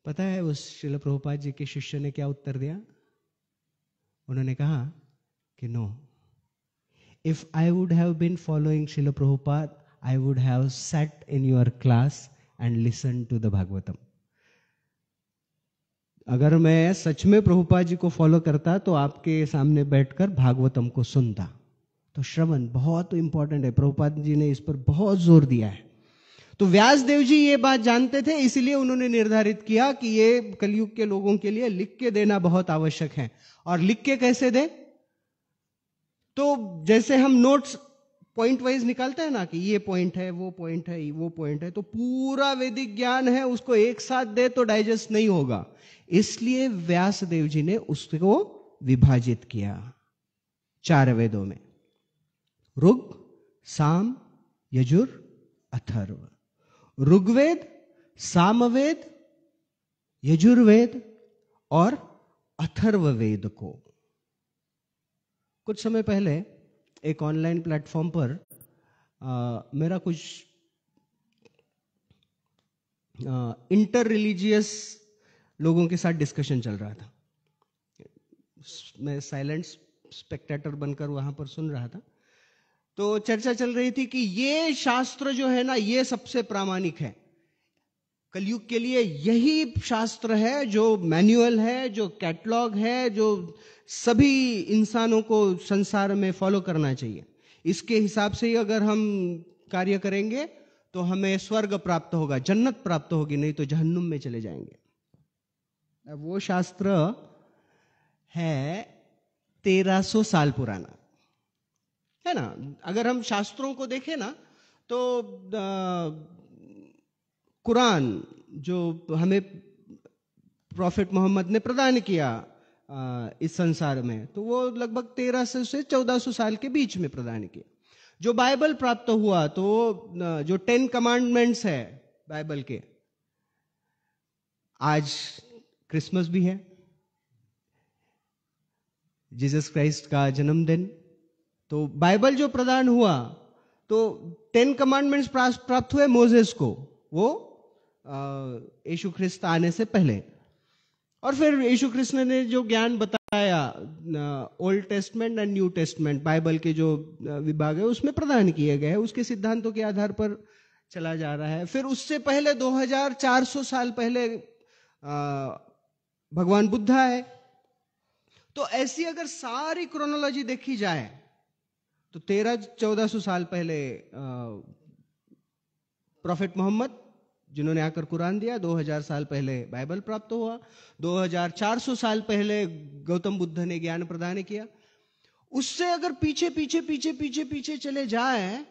A: पता है उस श्रील प्रभुपाद जी के शिष्य ने क्या उत्तर दिया? उन्होंने कहा कि no, if I would have been following Srila Prabhupada, I would have sat in your class and listen to the Bhagavatam. अगर मैं सच में प्रभुपाद जी को फॉलो करता तो आपके सामने बैठकर भागवतम को सुनता। तो श्रवण बहुत इंपॉर्टेंट है, प्रभुपाद जी ने इस पर बहुत जोर दिया है। तो व्यास देव जी ये बात जानते थे, इसलिए उन्होंने निर्धारित किया कि ये कलयुग के लोगों के लिए लिख के देना बहुत आवश्यक है। और लिख के कैसे दें? तो जैसे हम नोट्स पॉइंट वाइज निकालते हैं ना कि ये पॉइंट है, वो पॉइंट है, वो पॉइंट है, तो पूरा वैदिक ज्ञान है, उसको एक साथ दे तो डाइजेस्ट नहीं होगा। इसलिए व्यास देव जी ने उसको विभाजित किया 4 वेदों में, ऋग, साम, यजुर, अथर्व। ऋग्वेद, सामवेद, यजुर्वेद और अथर्ववेद को। कुछ समय पहले एक ऑनलाइन प्लेटफॉर्म पर मेरा कुछ इंटर रिलीजियस लोगों के साथ डिस्कशन चल रहा था। मैं साइलेंट स्पेक्टेटर बनकर वहां पर सुन रहा था। तो चर्चा चल रही थी कि ये शास्त्र जो है ना, ये सबसे प्रामाणिक है कलयुग के लिए। यही शास्त्र है जो मैनुअल है, जो कैटलॉग है, जो सभी इंसानों को संसार में फॉलो करना चाहिए। इसके हिसाब से ही अगर हम कार्य करेंगे तो हमें स्वर्ग प्राप्त होगा, जन्नत प्राप्त होगी, नहीं तो जहन्नुम में चले जाएंगे। अब वो शास्त्र है 1300 साल पुराना, है ना। अगर हम शास्त्रों को देखें ना तो कुरान जो हमें प्रॉफिट मोहम्मद ने प्रदान किया इस संसार में, तो वो लगभग 1300 से 1400 साल के बीच में प्रदान किया। जो बाइबल प्राप्त हुआ, तो जो 10 कमांडमेंट्स है बाइबल के, आज क्रिसमस भी है, जीसस क्राइस्ट का जन्मदिन। तो बाइबल जो प्रदान हुआ, तो 10 कमांडमेंट्स प्राप्त हुए मोजेस को, वो यीशु ख्रिस्त आने से पहले। और फिर यीशु कृष्ण ने जो ज्ञान बताया old testament and new testament, Bible के जो विभाग है उसमें प्रदान किए गए हैं, उसके सिद्धांतों के आधार पर चला जा रहा है। फिर उससे पहले 2400 साल पहले भगवान बुद्ध आए। तो ऐसी अगर सारी क्रोनोलॉजी देखी जाए तो 1300-1400 साल पहले प्रॉफिट मोहम्मद जिन्होंने आकर कुरान दिया, 2000 साल पहले बाइबल प्राप्त हुआ, 2400 साल पहले गौतम बुद्ध ने ज्ञान प्रदान किया। उससे अगर पीछे पीछे पीछे पीछे पीछे चले जाए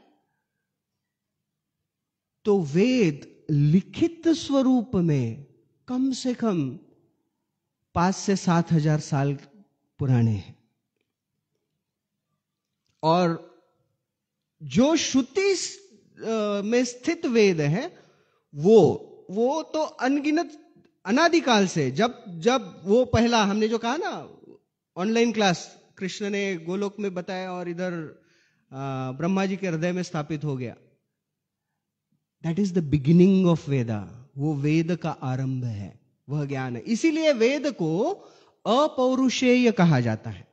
A: तो वेद लिखित स्वरूप में कम से कम 5 से 7 हजार साल पुराने हैं। और जो श्रुति में स्थित वेद है वो तो अनगिनत अनादिकाल से, जब वो पहला हमने जो कहा ना ऑनलाइन क्लास, कृष्ण ने गोलोक में बताया और इधर ब्रह्मा जी के हृदय में स्थापित हो गया। That is the beginning of Veda. वो वेद का आरंभ है, वह ज्ञान है। इसीलिए वेद को अपौरुषेय कहा जाता है।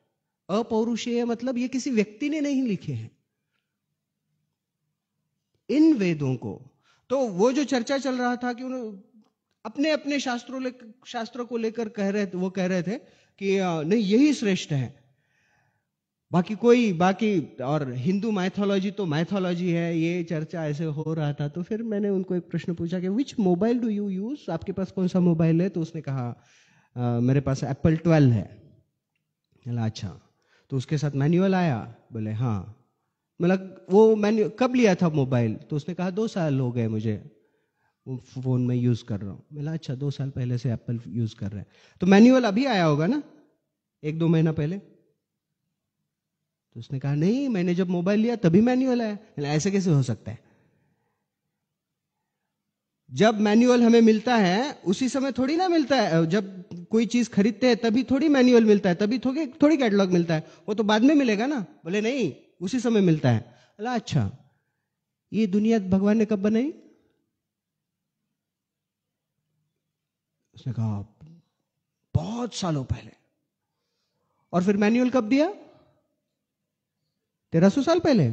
A: अपौरुषेय मतलब ये किसी व्यक्ति ने नहीं लिखे हैं इन वेदों को। तो वो जो चर्चा चल रहा था कि उन्होंने अपने अपने शास्त्रों को लेकर वो कह रहे थे कि नहीं यही श्रेष्ठ है, बाकी और हिंदू माइथोलॉजी तो माइथोलॉजी है। ये चर्चा ऐसे हो रहा था। तो फिर मैंने उनको एक प्रश्न पूछा कि विच मोबाइल डू यू यूज, आपके पास कौन सा मोबाइल है? तो उसने कहा मेरे पास एप्पल 12 है। बोला अच्छा, तो उसके साथ मैनुअल आया? बोले हाँ। मतलब वो मैंने कब लिया था मोबाइल? तो उसने कहा 2 साल हो गए मुझे वो फोन में यूज कर रहा हूं। बोला अच्छा, 2 साल पहले से एप्पल यूज कर रहे हैं, तो मैनुअल अभी आया होगा ना 1-2 महीना पहले? तो उसने कहा नहीं, मैंने जब मोबाइल लिया तभी मैनुअल आया। ऐसे कैसे हो सकता है? जब मैनुअल हमें मिलता है उसी समय थोड़ी ना मिलता है। जब कोई चीज खरीदते हैं तभी थोड़ी मैनुअल मिलता है, तभी थोड़ी कैटलॉग मिलता है, वो तो बाद में मिलेगा ना। बोले नहीं, उसी समय मिलता है। बोला अच्छा, ये दुनिया भगवान ने कब बनाई? उसने कहा बहुत सालों पहले। और फिर मैनुअल कब दिया? 1300 साल पहले?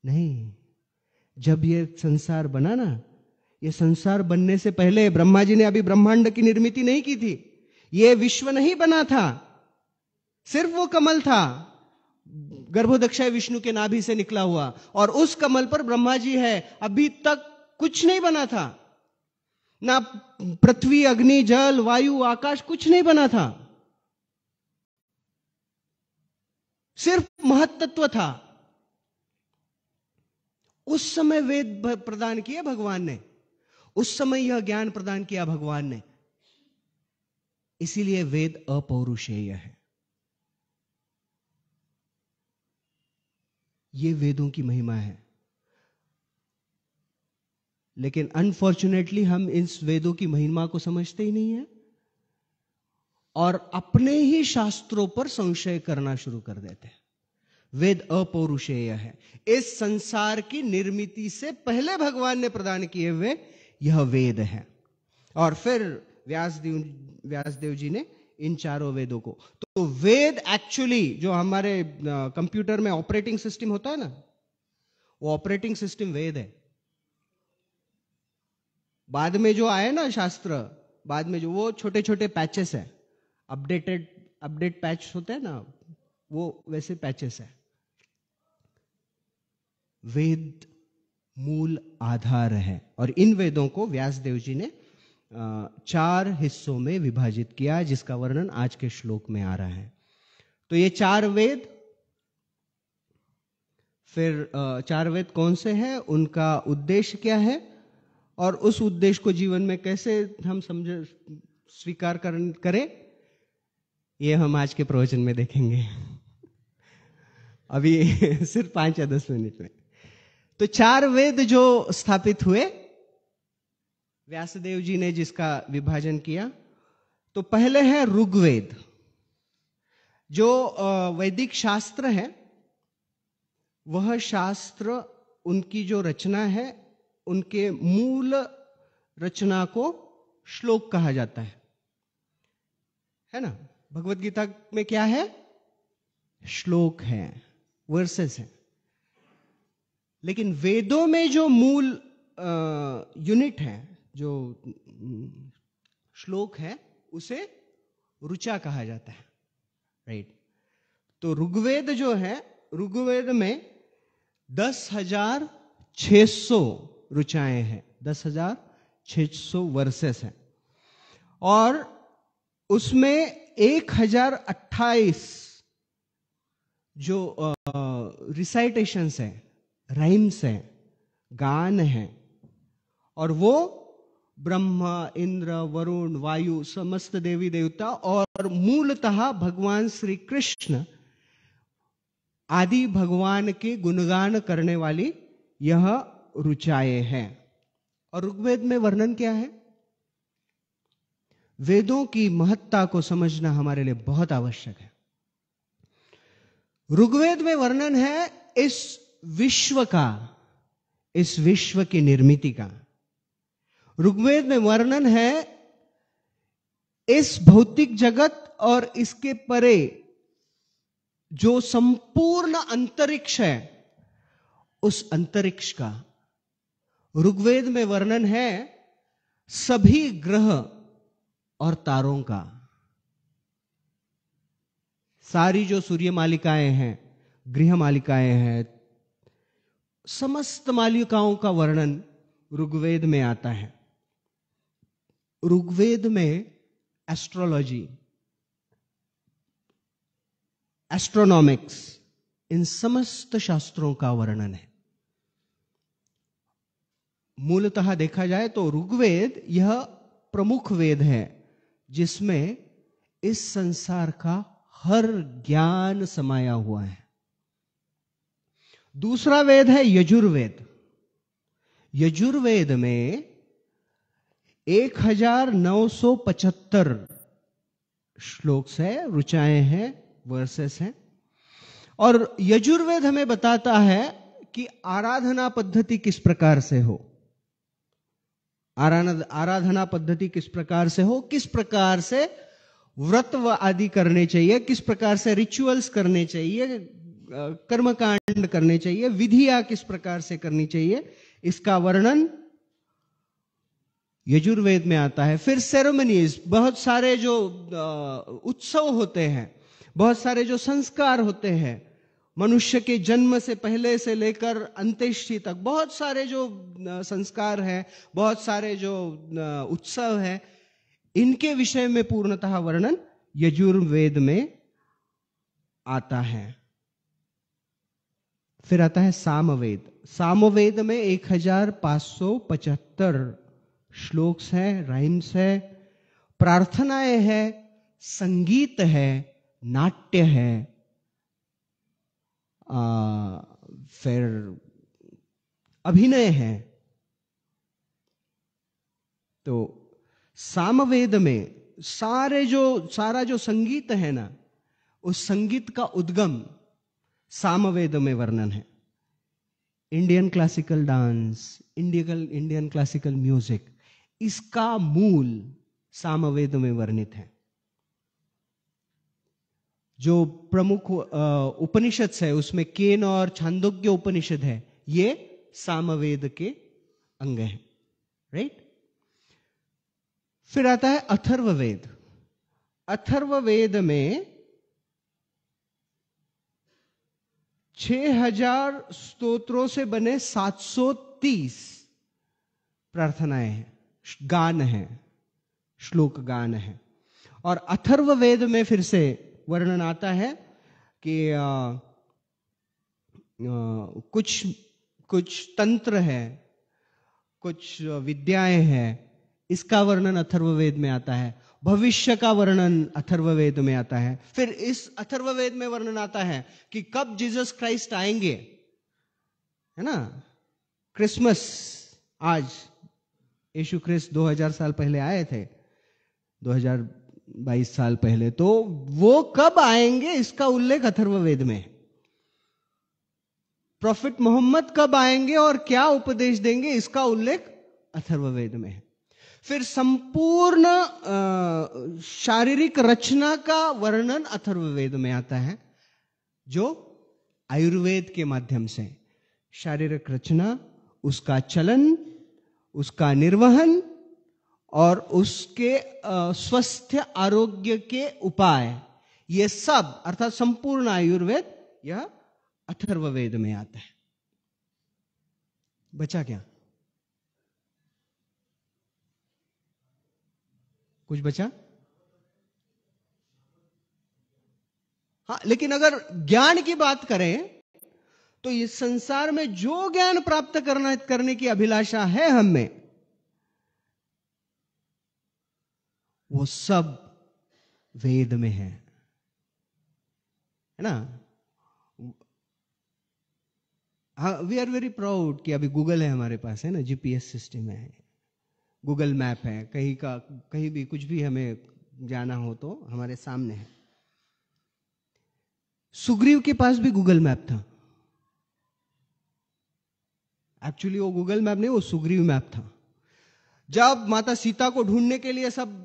A: नहीं, जब ये संसार बना ना, ये संसार बनने से पहले ब्रह्मा जी ने अभी ब्रह्मांड की निर्मिति नहीं की थी, ये विश्व नहीं बना था, सिर्फ वो कमल था गर्भोदक्षाय विष्णु के नाभि से निकला हुआ, और उस कमल पर ब्रह्मा जी है। अभी तक कुछ नहीं बना था, ना पृथ्वी, अग्नि, जल, वायु, आकाश, कुछ नहीं बना था, सिर्फ महत्त्व था। उस समय वेद प्रदान किए भगवान ने, उस समय यह ज्ञान प्रदान किया भगवान ने, इसीलिए वेद अपौरुषेय है। ये वेदों की महिमा है। लेकिन अनफॉर्चुनेटली हम इस वेदों की महिमा को समझते ही नहीं है और अपने ही शास्त्रों पर संशय करना शुरू कर देते हैं। वेद अपौरुषेय है, इस संसार की निर्मिति से पहले भगवान ने प्रदान किए हुए यह वेद है। और फिर व्यासदेव जी ने इन चारों वेदों को, तो वेद एक्चुअली जो हमारे कंप्यूटर में ऑपरेटिंग सिस्टम होता है ना, वो ऑपरेटिंग सिस्टम वेद है। बाद में जो आए ना शास्त्र, बाद में जो वो छोटे छोटे पैचेस है, अपडेट पैच होते हैं ना, वो वैसे पैचेस है। वेद मूल आधार है, और इन वेदों को व्यासदेव जी ने 4 हिस्सों में विभाजित किया, जिसका वर्णन आज के श्लोक में आ रहा है। तो ये 4 वेद, फिर 4 वेद कौन से हैं, उनका उद्देश्य क्या है, और उस उद्देश्य को जीवन में कैसे हम स्वीकार करें, ये हम आज के प्रवचन में देखेंगे अभी सिर्फ 5 या 10 मिनट में। तो 4 वेद जो स्थापित हुए, व्यासदेव जी ने जिसका विभाजन किया, तो पहले है ऋग्वेद, जो वैदिक शास्त्र है। वह शास्त्र, उनकी जो रचना है, उनके मूल रचना को श्लोक कहा जाता है ना। भगवत गीता में क्या है, श्लोक है, वर्सेस है। लेकिन वेदों में जो मूल यूनिट है, जो श्लोक है, उसे ऋचा कहा जाता है, राइट। तो ऋग्वेद जो है, ऋग्वेद में 10,600 ऋचाएं हैं, 10,600 वर्सेस हैं, और उसमें 1028 जो रिसाइटेशंस हैं, राइम्स हैं, गान हैं, और वो ब्रह्मा, इंद्र, वरुण, वायु, समस्त देवी देवता और मूलतः भगवान श्री कृष्ण आदि भगवान के गुणगान करने वाली यह ऋचाएं हैं। और ऋग्वेद में वर्णन क्या है? वेदों की महत्ता को समझना हमारे लिए बहुत आवश्यक है। ऋग्वेद में वर्णन है इस विश्व का, इस विश्व की निर्मिति का। ऋग्वेद में वर्णन है इस भौतिक जगत और इसके परे जो संपूर्ण अंतरिक्ष है, उस अंतरिक्ष का। ऋग्वेद में वर्णन है सभी ग्रह और तारों का। सारी जो सूर्य मालिकाएं हैं, गृह मालिकाएं हैं, समस्त मालिकाओं का वर्णन ऋग्वेद में आता है। ऋग्वेद में एस्ट्रोलॉजी, एस्ट्रोनॉमिक्स, इन समस्त शास्त्रों का वर्णन है। मूलतः देखा जाए तो ऋग्वेद यह प्रमुख वेद है जिसमें इस संसार का हर ज्ञान समाया हुआ है। दूसरा वेद है यजुर्वेद। यजुर्वेद में 1975 श्लोक है, ऋचाएं हैं, वर्सेस हैं। और यजुर्वेद हमें बताता है कि आराधना पद्धति किस प्रकार से हो, आराधना पद्धति किस प्रकार से हो, किस प्रकार से व्रत आदि करने चाहिए, किस प्रकार से रिचुअल्स करने चाहिए, कर्मकांड करने चाहिए, विधियां किस प्रकार से करनी चाहिए, इसका वर्णन यजुर्वेद में आता है। फिर सेरेमनीज, बहुत सारे जो उत्सव होते हैं, बहुत सारे जो संस्कार होते हैं, मनुष्य के जन्म से पहले से लेकर अंत्येष्टि तक बहुत सारे जो संस्कार हैं, बहुत सारे जो उत्सव है, इनके विषय में पूर्णतः वर्णन यजुर्वेद में आता है। फिर आता है सामवेद। सामवेद में 1575 श्लोक्स हैं, राइम्स है, प्रार्थनाएं हैं, संगीत है, नाट्य है, फिर अभिनय है। तो सामवेद में सारा जो संगीत है ना, उस संगीत का उद्गम सामवेद में वर्णन है। Indian classical dance, Indian classical music, इसका मूल सामवेद में वर्णित है। जो प्रमुख उपनिषद है उसमें केन और छांदोग्य उपनिषद है, ये सामवेद के अंग हैं, राइट। फिर आता है अथर्ववेद। अथर्ववेद में 6000 स्तोत्रों से बने 730 प्रार्थनाएं हैं, गान हैं, श्लोक गान है। और अथर्ववेद में फिर से वर्णन आता है कि कुछ तंत्र है, कुछ विद्याएं हैं, इसका वर्णन अथर्ववेद में आता है। भविष्य का वर्णन अथर्ववेद में आता है। फिर इस अथर्ववेद में वर्णन आता है कि कब जीसस क्राइस्ट आएंगे, है ना। क्रिसमस, आज यीशु क्रिस्त 2000 साल पहले आए थे, 2022 साल पहले, तो वो कब आएंगे इसका उल्लेख अथर्ववेद में है। प्रॉफिट मोहम्मद कब आएंगे और क्या उपदेश देंगे, इसका उल्लेख अथर्ववेद में है। फिर संपूर्ण शारीरिक रचना का वर्णन अथर्ववेद में आता है, जो आयुर्वेद के माध्यम से शारीरिक रचना, उसका चलन, उसका निर्वहन और उसके स्वस्थ आरोग्य के उपाय, ये सब अर्थात संपूर्ण आयुर्वेद, यह अथर्ववेद में आता है। बचा क्या? कुछ बचा? हाँ, लेकिन अगर ज्ञान की बात करें तो इस संसार में जो ज्ञान प्राप्त करने की अभिलाषा है हम में, वो सब वेद में है ना। वी आर वेरी प्राउड कि अभी गूगल है हमारे पास, है ना, जीपीएस सिस्टम है, गूगल मैप है, कहीं भी कुछ भी हमें जाना हो तो हमारे सामने है। सुग्रीव के पास भी गूगल मैप था। एक्चुअली वो गूगल मैप नहीं, वो सुग्रीव मैप था। जब माता सीता को ढूंढने के लिए सब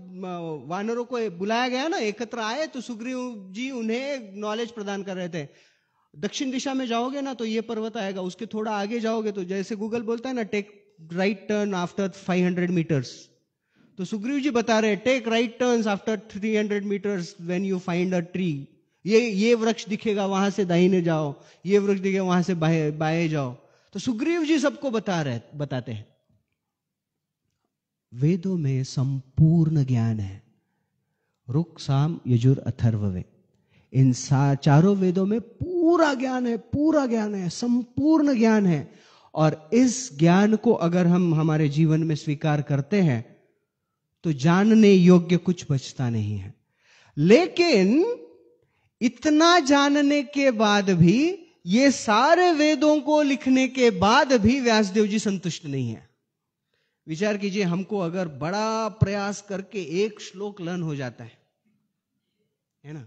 A: वानरों को बुलाया गया ना, एकत्र आए, तो सुग्रीव जी उन्हें नॉलेज प्रदान कर रहे थे। दक्षिण दिशा में जाओगे ना तो ये पर्वत आएगा, उसके थोड़ा आगे जाओगे तो जैसे गूगल बोलता है ना, take right turn after 500 metres, तो सुग्रीव जी बता रहे, take right turns after 300 metres when you find a tree. ये वृक्ष दिखेगा, वहां से दाहिने जाओ, ये वृक्ष दिखेगा, वहां से बाएं जाओ। तो सुग्रीव जी सबको बताते हैं। वेदों में संपूर्ण ज्ञान है, ऋक्, साम, यजुर, अथर्ववेद। इन चारों वेदों में पूरा ज्ञान है, संपूर्ण ज्ञान है। और इस ज्ञान को अगर हम हमारे जीवन में स्वीकार करते हैं तो जानने योग्य कुछ बचता नहीं है। लेकिन इतना जानने के बाद भी, ये सारे वेदों को लिखने के बाद भी व्यासदेव जी संतुष्ट नहीं है। विचार कीजिए, हमको अगर बड़ा प्रयास करके एक श्लोक लर्न हो जाता है ना,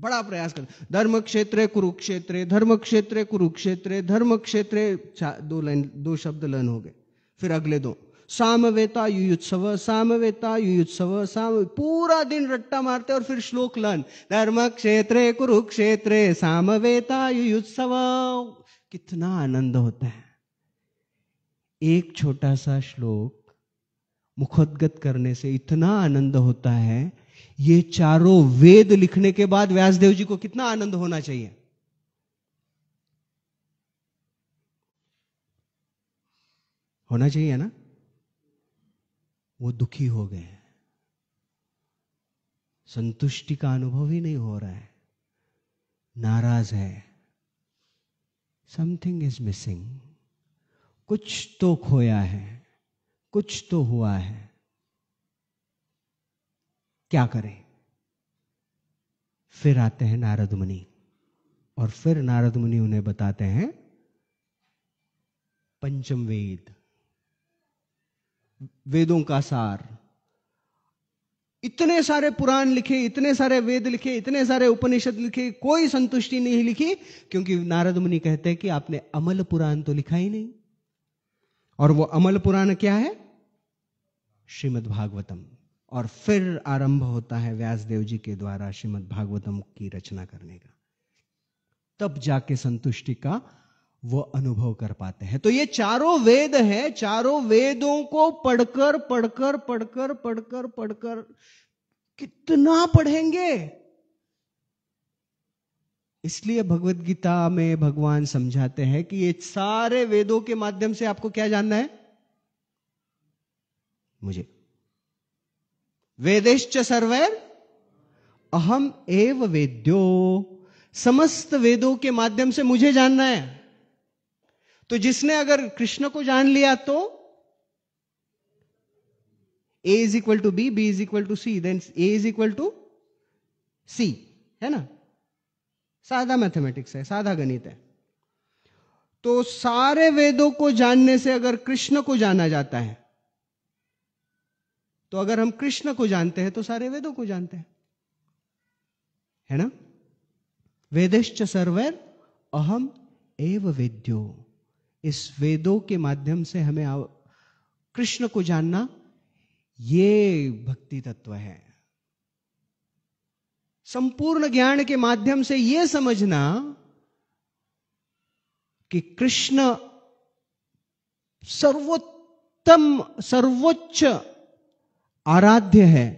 A: बड़ा प्रयास कर, धर्म क्षेत्रे कुरुक्षेत्रे, धर्म क्षेत्रे कुरुक्षेत्रे, धर्म क्षेत्रे, 2 शब्द लर्न हो गए। फिर अगले 2, सामवेता युयुत्सव, सामवेता युयुत्सव, पूरा दिन रट्टा मारते और फिर श्लोक लर्न, धर्म क्षेत्रे कुरुक्षेत्रे, सामवेता युयुत्सव। कितना आनंद होता है। एक छोटा सा श्लोक मुखोद्गत करने से इतना आनंद होता है। ये चारों वेद लिखने के बाद व्यासदेव जी को कितना आनंद होना चाहिए। होना चाहिए ना। वो दुखी हो गए, संतुष्टि का अनुभव ही नहीं हो रहा है, नाराज है। समथिंग इज मिसिंग, कुछ तो खोया है, कुछ तो हुआ है, क्या करें। फिर आते हैं नारद मुनि, और फिर नारद मुनि उन्हें बताते हैं पंचम वेद, वेदों का सार। इतने सारे पुराण लिखे, इतने सारे वेद लिखे, इतने सारे उपनिषद लिखे, कोई संतुष्टि नहीं लिखी, क्योंकि नारद मुनि कहते हैं कि आपने अमल पुराण तो लिखा ही नहीं। और वो अमल पुराण क्या है? श्रीमद् भागवतम। और फिर आरंभ होता है व्यासदेव जी के द्वारा श्रीमद् भागवतम की रचना करने का। तब जाके संतुष्टि का वो अनुभव कर पाते हैं। तो ये चारों वेद हैं, चारों वेदों को पढ़कर पढ़कर पढ़कर पढ़कर पढ़कर कितना पढ़ेंगे। इसलिए भगवत गीता में भगवान समझाते हैं कि ये सारे वेदों के माध्यम से आपको क्या जानना है? मुझे। वेदेश्च सर्वैर अहम एव वेद्यो, समस्त वेदों के माध्यम से मुझे जानना है। तो जिसने अगर कृष्ण को जान लिया तो A is equal to B, B is equal to C, then A is equal to C, है ना। सादा मैथमेटिक्स है, सादा गणित है। तो सारे वेदों को जानने से अगर कृष्ण को जाना जाता है, तो अगर हम कृष्ण को जानते हैं तो सारे वेदों को जानते हैं, है ना। वेदेश्च सर्वैर अहम एव वेद्यो, इस वेदों के माध्यम से हमें कृष्ण को जानना, ये भक्ति तत्व है। संपूर्ण ज्ञान के माध्यम से यह समझना कि कृष्ण सर्वोत्तम सर्वोच्च आराध्य है,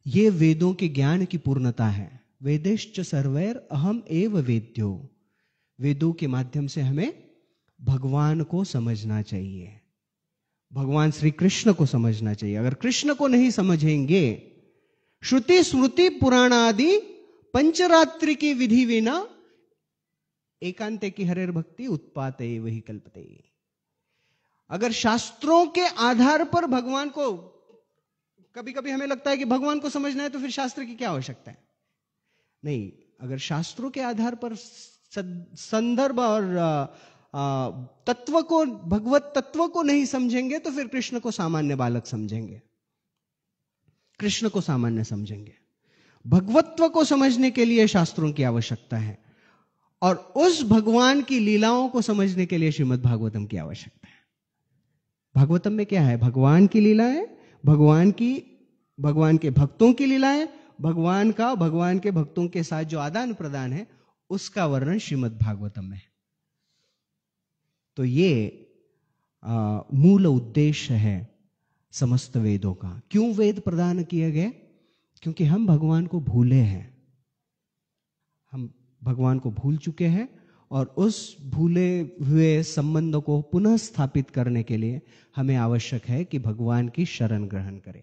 A: यह वेदों के ज्ञान की पूर्णता है। वेदेश्च सर्वैर अहम एव वेद्यो, वेदों के माध्यम से हमें भगवान को समझना चाहिए, भगवान श्री कृष्ण को समझना चाहिए। अगर कृष्ण को नहीं समझेंगे, श्रुति स्मृति पुराण आदि पंचरात्रि की विधि विना एकांते की हरेर भक्ति उत्पाते वही कल्पते। अगर शास्त्रों के आधार पर भगवान को, कभी कभी हमें लगता है कि भगवान को समझना है तो फिर शास्त्र की क्या आवश्यकता है। नहीं, अगर शास्त्रों के आधार पर संदर्भ और तत्व को, भगवत तत्व को नहीं समझेंगे तो फिर कृष्ण को सामान्य बालक समझेंगे, कृष्ण को सामान्य समझेंगे। भगवत्व को समझने के लिए शास्त्रों की आवश्यकता है, और उस भगवान की लीलाओं को समझने के लिए श्रीमद् भागवतम की आवश्यकता है। भागवतम में क्या है? भगवान की लीलाएं, भगवान के भक्तों की लीलाएं, भगवान के भक्तों के साथ जो आदान प्रदान है उसका वर्णन श्रीमद् भागवतम में है। तो ये मूल उद्देश्य है समस्त वेदों का। क्यों वेद प्रदान किए गए? क्योंकि हम भगवान को भूले हैं, हम भगवान को भूल चुके हैं, और उस भूले हुए संबंध को पुनः स्थापित करने के लिए हमें आवश्यक है कि भगवान की शरण ग्रहण करें।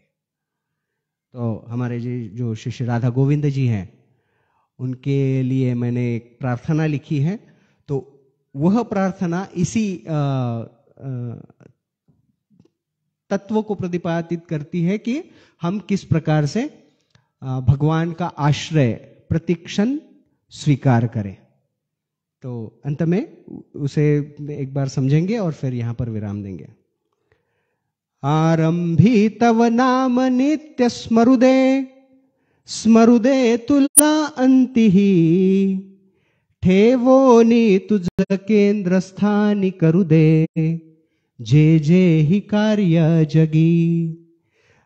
A: तो हमारे जी जो श्री राधा गोविंद जी हैं, उनके लिए मैंने एक प्रार्थना लिखी है। तो वह प्रार्थना इसी तत्व को प्रतिपादित करती है कि हम किस प्रकार से भगवान का आश्रय प्रतिक्षण स्वीकार करें। तो अंत में उसे एक बार समझेंगे और फिर यहां पर विराम देंगे। आरंभी तव नाम नित्य स्मरुदे, स्मरुदे तुला अंतिही, ठेवोनी तुझ केंद्र स्थानी करुदे, जे जे ही कार्य जगी,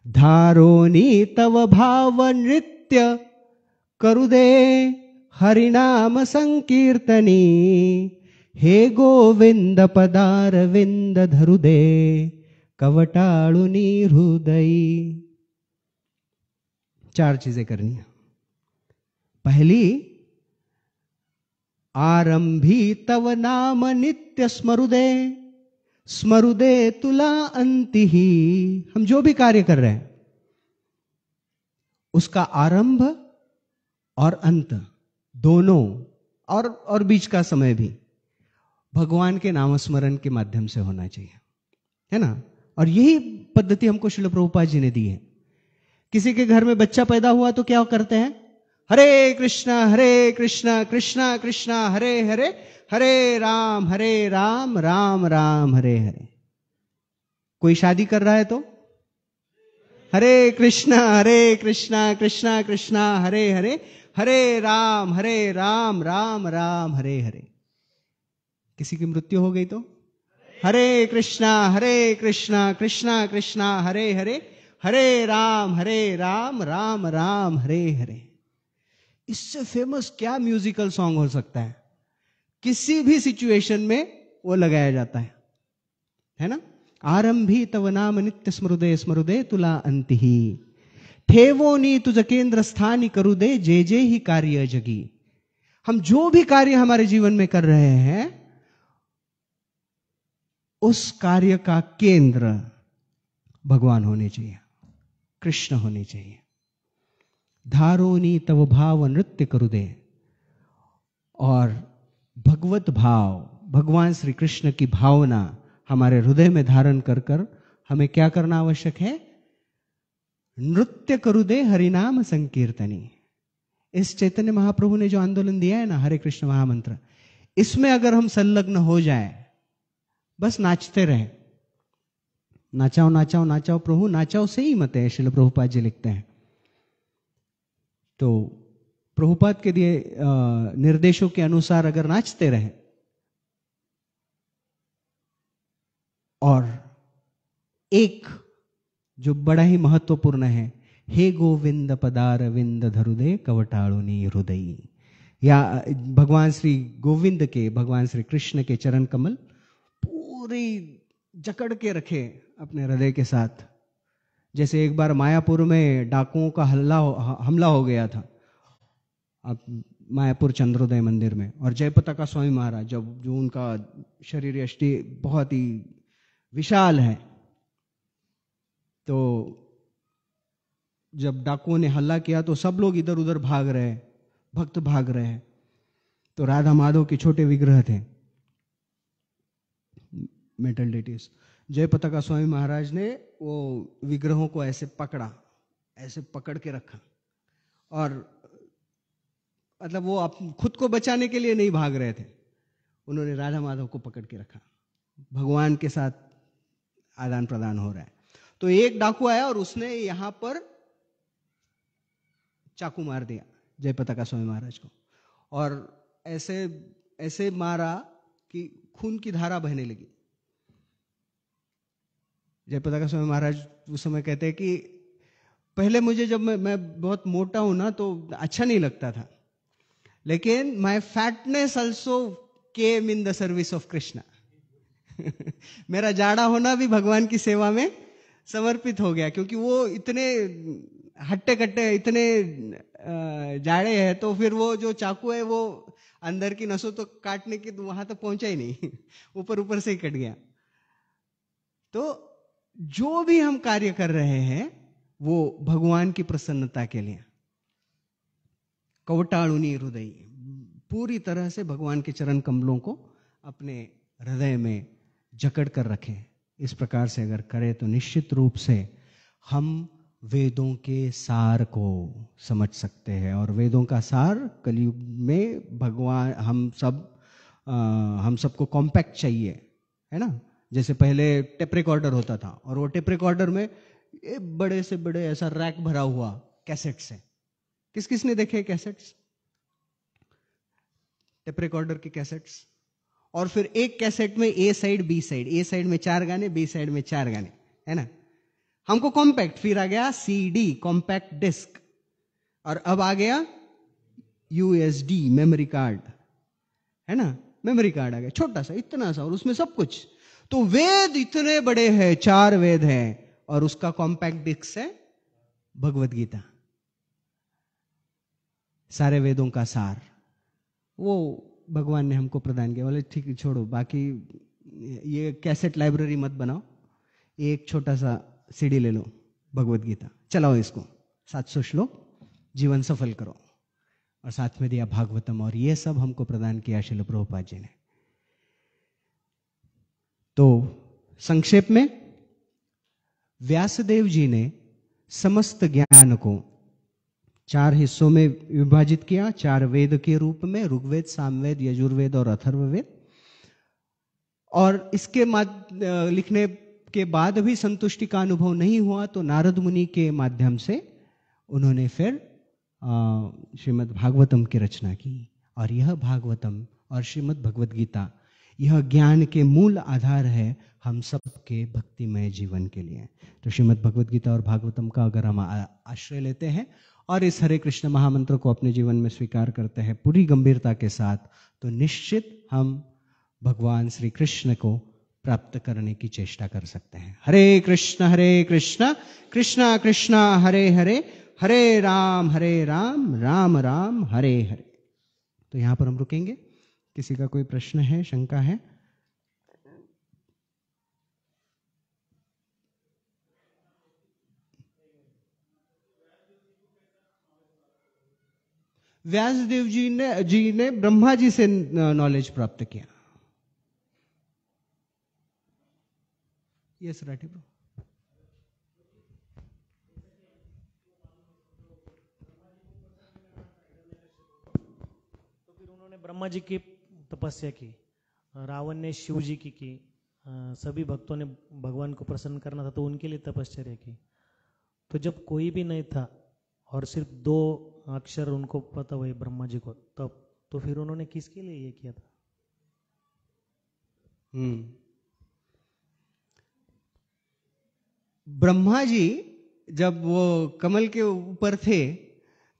A: धारोनी तव भाव नृत्य करुदे, हरिनाम संकीर्तनी, हे गोविंद पदार विंद धरुदे, कवटाळुनी हृदयी। 4 चीजें करनी है। पहली, आरंभी तव नाम नित्य स्मरुदे, स्मरुदे तुला अंति ही। हम जो भी कार्य कर रहे हैं उसका आरंभ और अंत दोनों, और बीच का समय भी भगवान के नामस्मरण के माध्यम से होना चाहिए, है ना। और यही पद्धति हमको श्रील प्रभुपाद जी ने दी है। किसी के घर में बच्चा पैदा हुआ तो क्या करते हैं? हरे कृष्णा कृष्णा कृष्णा हरे हरे, हरे राम राम राम हरे हरे। कोई शादी कर रहा है तो हरे कृष्णा कृष्णा कृष्णा हरे हरे, हरे राम राम राम हरे हरे। किसी की मृत्यु हो गई तो हरे कृष्णा कृष्णा कृष्णा हरे हरे, हरे राम राम राम हरे हरे। इससे फेमस क्या म्यूजिकल सॉन्ग हो सकता है? किसी भी सिचुएशन में वो लगाया जाता है ना। आरंभी तव नाम नित्य स्मरुदे, स्मरुदे तुला अंति ही। ठेवोनी तुझ केंद्र स्थानी करुदे, जे जे ही कार्य जगी। हम जो भी कार्य हमारे जीवन में कर रहे हैं उस कार्य का केंद्र भगवान होने चाहिए, कृष्ण होने चाहिए। धारोनी तव भाव नृत्य करुदे, और भगवत भाव, भगवान श्री कृष्ण की भावना हमारे हृदय में धारण कर कर हमें क्या करना आवश्यक है? नृत्य करुदे हरिनाम संकीर्तनी। इस चैतन्य महाप्रभु ने जो आंदोलन दिया है ना, हरे कृष्ण महामंत्र, इसमें अगर हम संलग्न हो जाए, बस नाचते रहे, नाचाओ नाचाओ नाचाओ प्रभु, नाचाओ से ही मत है, श्रील प्रभुपाद जी लिखते हैं। तो प्रभुपाद के दिए निर्देशों के अनुसार अगर नाचते रहे और एक जो बड़ा ही महत्वपूर्ण है, हे गोविंद पदार विंद धरुदे कवटाळुनी हृदयी, या भगवान श्री गोविंद के, भगवान श्री कृष्ण के चरण कमल पूरी जकड़ के रखे अपने हृदय के साथ। जैसे एक बार मायापुर में डाकुओं का हमला हो गया था, अब मायापुर चंद्रोदय मंदिर में, और जयपताका स्वामी महाराज, जब जो उनका शरीर यष्टि बहुत ही विशाल है, तो जब डाकुओं ने हल्ला किया तो सब लोग इधर उधर भाग रहे, भक्त भाग रहे हैं। तो राधा माधव के छोटे विग्रह थे, मेटल डेटीज। जयपताका स्वामी महाराज ने वो विग्रहों को ऐसे पकड़ा, ऐसे पकड़ के रखा, और मतलब वो खुद को बचाने के लिए नहीं भाग रहे थे, उन्होंने राधा माधव को पकड़ के रखा। भगवान के साथ आदान प्रदान हो रहा है। तो एक डाकू आया और उसने यहां पर चाकू मार दिया जयपताका स्वामी महाराज को, और ऐसे ऐसे मारा कि खून की धारा बहने लगी। जयपताका स्वामी महाराज उस समय कहते हैं कि पहले मुझे, जब मैं बहुत मोटा हूं ना, तो अच्छा नहीं लगता था, लेकिन my fatness also came in the service of Krishna. मेरा जाड़ा होना भी भगवान की सेवा में समर्पित हो गया, क्योंकि वो इतने हट्टे कट्टे, इतने जाड़े हैं, तो फिर वो जो चाकू है वो अंदर की नसों तो काटने की, तो वहां तक पहुंचा ही नहीं, ऊपर ऊपर से ही कट गया। तो जो भी हम कार्य कर रहे हैं वो भगवान की प्रसन्नता के लिए। कवटाळुनी हृदय, पूरी तरह से भगवान के चरण कमलों को अपने हृदय में जकड़ कर रखें। इस प्रकार से अगर करें तो निश्चित रूप से हम वेदों के सार को समझ सकते हैं। और वेदों का सार कलयुग में भगवान, हम सबको कॉम्पैक्ट चाहिए, है ना। जैसे पहले टेप रिकॉर्डर होता था, और वो टेप रिकॉर्डर में बड़े से बड़े ऐसा रैक भरा हुआ कैसेट्स है। किस किस ने देखे कैसेट्स, टेप रिकॉर्डर की कैसेट्स? और फिर एक कैसेट में ए साइड बी साइड, ए साइड में 4 गाने, बी साइड में 4 गाने, है ना। हमको कॉम्पैक्ट, फिर आ गया सीडी, कॉम्पैक्ट डिस्क, और अब आ गया यूएसडी मेमोरी कार्ड, है ना। मेमोरी कार्ड आ गया छोटा सा, इतना सा, और उसमें सब कुछ। तो वेद इतने बड़े हैं, 4 वेद हैं, और उसका कॉम्पैक्ट डिस्क है भगवत गीता, सारे वेदों का सार वो भगवान ने हमको प्रदान किया। बोले ठीक है छोड़ो, बाकी ये कैसेट लाइब्रेरी मत बनाओ, एक छोटा सा सीडी ले लो, भगवत गीता चलाओ, इसको 700 श्लोक, जीवन सफल करो। और साथ में दिया भागवतम, और ये सब हमको प्रदान किया श्रील प्रभुपाद जी ने। तो संक्षेप में व्यासदेव जी ने समस्त ज्ञान को 4 हिस्सों में विभाजित किया, 4 वेद के रूप में, ऋग्वेद, सामवेद, यजुर्वेद और अथर्ववेद। और इसके लिखने के बाद भी संतुष्टि का अनुभव नहीं हुआ तो नारद मुनि के माध्यम से उन्होंने फिर श्रीमद् भागवतम की रचना की। और यह भागवतम और श्रीमद् भगवत गीता यह ज्ञान के मूल आधार है हम सबके भक्तिमय जीवन के लिए। तो श्रीमद् भगवत गीता और भागवतम का अगर हम आश्रय लेते हैं और इस हरे कृष्ण महामंत्र को अपने जीवन में स्वीकार करते हैं पूरी गंभीरता के साथ, तो निश्चित हम भगवान श्री कृष्ण को प्राप्त करने की चेष्टा कर सकते हैं। हरे कृष्ण कृष्ण कृष्ण हरे हरे, हरे राम राम राम हरे हरे। तो यहां पर हम रुकेंगे। किसी का कोई प्रश्न है, शंका है? व्यासदेव जी ने ब्रह्मा जी से नॉलेज प्राप्त किया। Yes Rathi bro.
B: तो फिर उन्होंने ब्रह्मा जी की तपस्या की, रावण ने शिव जी की, सभी भक्तों ने भगवान को प्रसन्न करना था तो उनके लिए तपस्या की। तो जब कोई भी नहीं था और सिर्फ 2 अक्षर उनको पता हुए ब्रह्मा जी को, तब तो फिर उन्होंने किसके लिए ये किया था?
A: ब्रह्मा जी जब वो कमल के ऊपर थे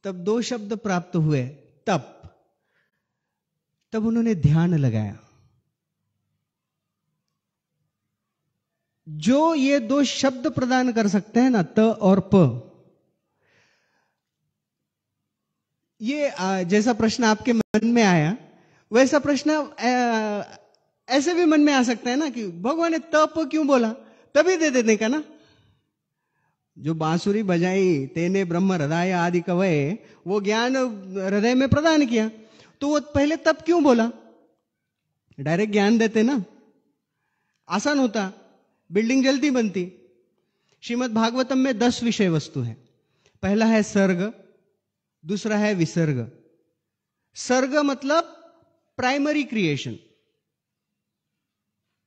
A: तब 2 शब्द प्राप्त हुए, तब उन्होंने ध्यान लगाया। जो ये 2 शब्द प्रदान कर सकते हैं ना, त और प, ये जैसा प्रश्न आपके मन में आया वैसा प्रश्न ऐसे भी मन में आ सकता है ना कि भगवान ने तप क्यों बोला, तभी दे देने का ना। जो बांसुरी बजाई तेने ब्रह्म हृदय आदि कवये, वो ज्ञान हृदय में प्रदान किया, तो वो पहले तप क्यों बोला? डायरेक्ट ज्ञान देते ना, आसान होता, बिल्डिंग जल्दी बनती। श्रीमद् भागवतम में 10 विषय वस्तु है। पहला है सर्ग, दूसरा है विसर्ग। सर्ग मतलब प्राइमरी क्रिएशन,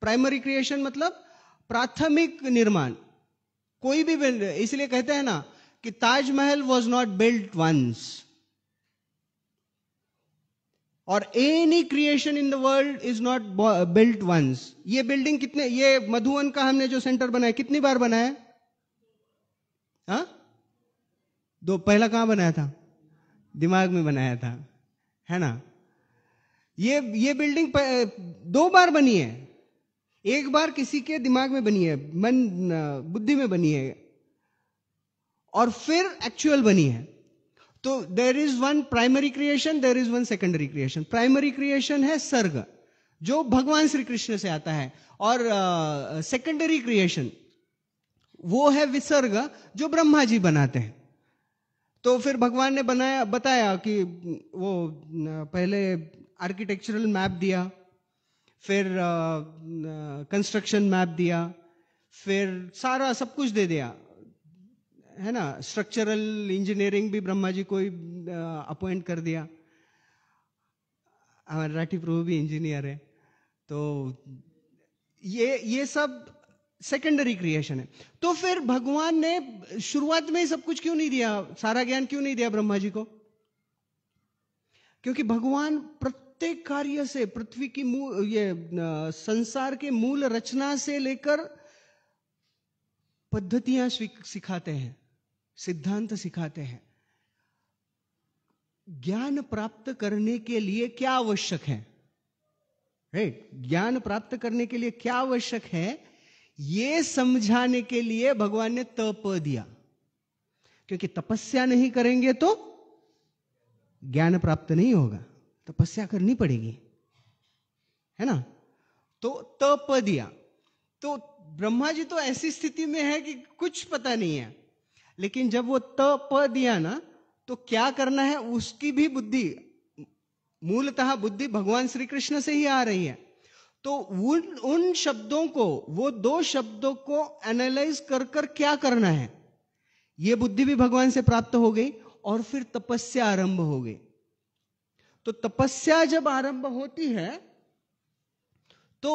A: प्राइमरी क्रिएशन मतलब प्राथमिक निर्माण। कोई भी, इसलिए कहते हैं ना कि Taj Mahal was not built once, और any creation in the world is not built once. ये बिल्डिंग कितने, ये मधुवन का हमने जो सेंटर बनाया कितनी बार बनाया? हाँ, 2। पहला कहां बनाया था? दिमाग में बनाया था, है ना। ये बिल्डिंग 2 बार बनी है। एक बार किसी के दिमाग में बनी है, मन बुद्धि में बनी है, और फिर एक्चुअल बनी है। तो there is one primary creation, there is one secondary creation. Primary creation है सर्ग, जो भगवान श्री कृष्ण से आता है, और सेकेंडरी क्रिएशन वो है विसर्ग, जो ब्रह्मा जी बनाते हैं। तो फिर भगवान ने बताया कि वो पहले आर्किटेक्चरल मैप दिया, फिर कंस्ट्रक्शन मैप दिया, फिर सारा सब कुछ दे दिया, है ना। स्ट्रक्चरल इंजीनियरिंग भी ब्रह्मा जी को अपॉइंट कर दिया। हमारे राठी प्रभु भी इंजीनियर है। तो ये सब सेकेंडरी क्रिएशन है। तो फिर भगवान ने शुरुआत में ही सब कुछ क्यों नहीं दिया, सारा ज्ञान क्यों नहीं दिया ब्रह्मा जी को? क्योंकि भगवान प्रत्येक कार्य से, पृथ्वी की संसार के मूल रचना से लेकर पद्धतियां सिखाते हैं, सिद्धांत सिखाते हैं। ज्ञान प्राप्त करने के लिए क्या आवश्यक है राइट। ज्ञान प्राप्त करने के लिए क्या आवश्यक है, ये समझाने के लिए भगवान ने तप दिया, क्योंकि तपस्या नहीं करेंगे तो ज्ञान प्राप्त नहीं होगा, तपस्या करनी पड़ेगी, है ना। तो तप दिया। तो ब्रह्मा जी तो ऐसी स्थिति में है कि कुछ पता नहीं है, लेकिन जब वो तप दिया ना, तो क्या करना है उसकी भी बुद्धि, मूलतः बुद्धि भगवान श्री कृष्ण से ही आ रही है। तो उन शब्दों को, वो दो शब्दों को एनालाइज कर कर क्या करना है, ये बुद्धि भी भगवान से प्राप्त हो गई, और फिर तपस्या आरंभ हो गई। तो तपस्या जब आरंभ होती है तो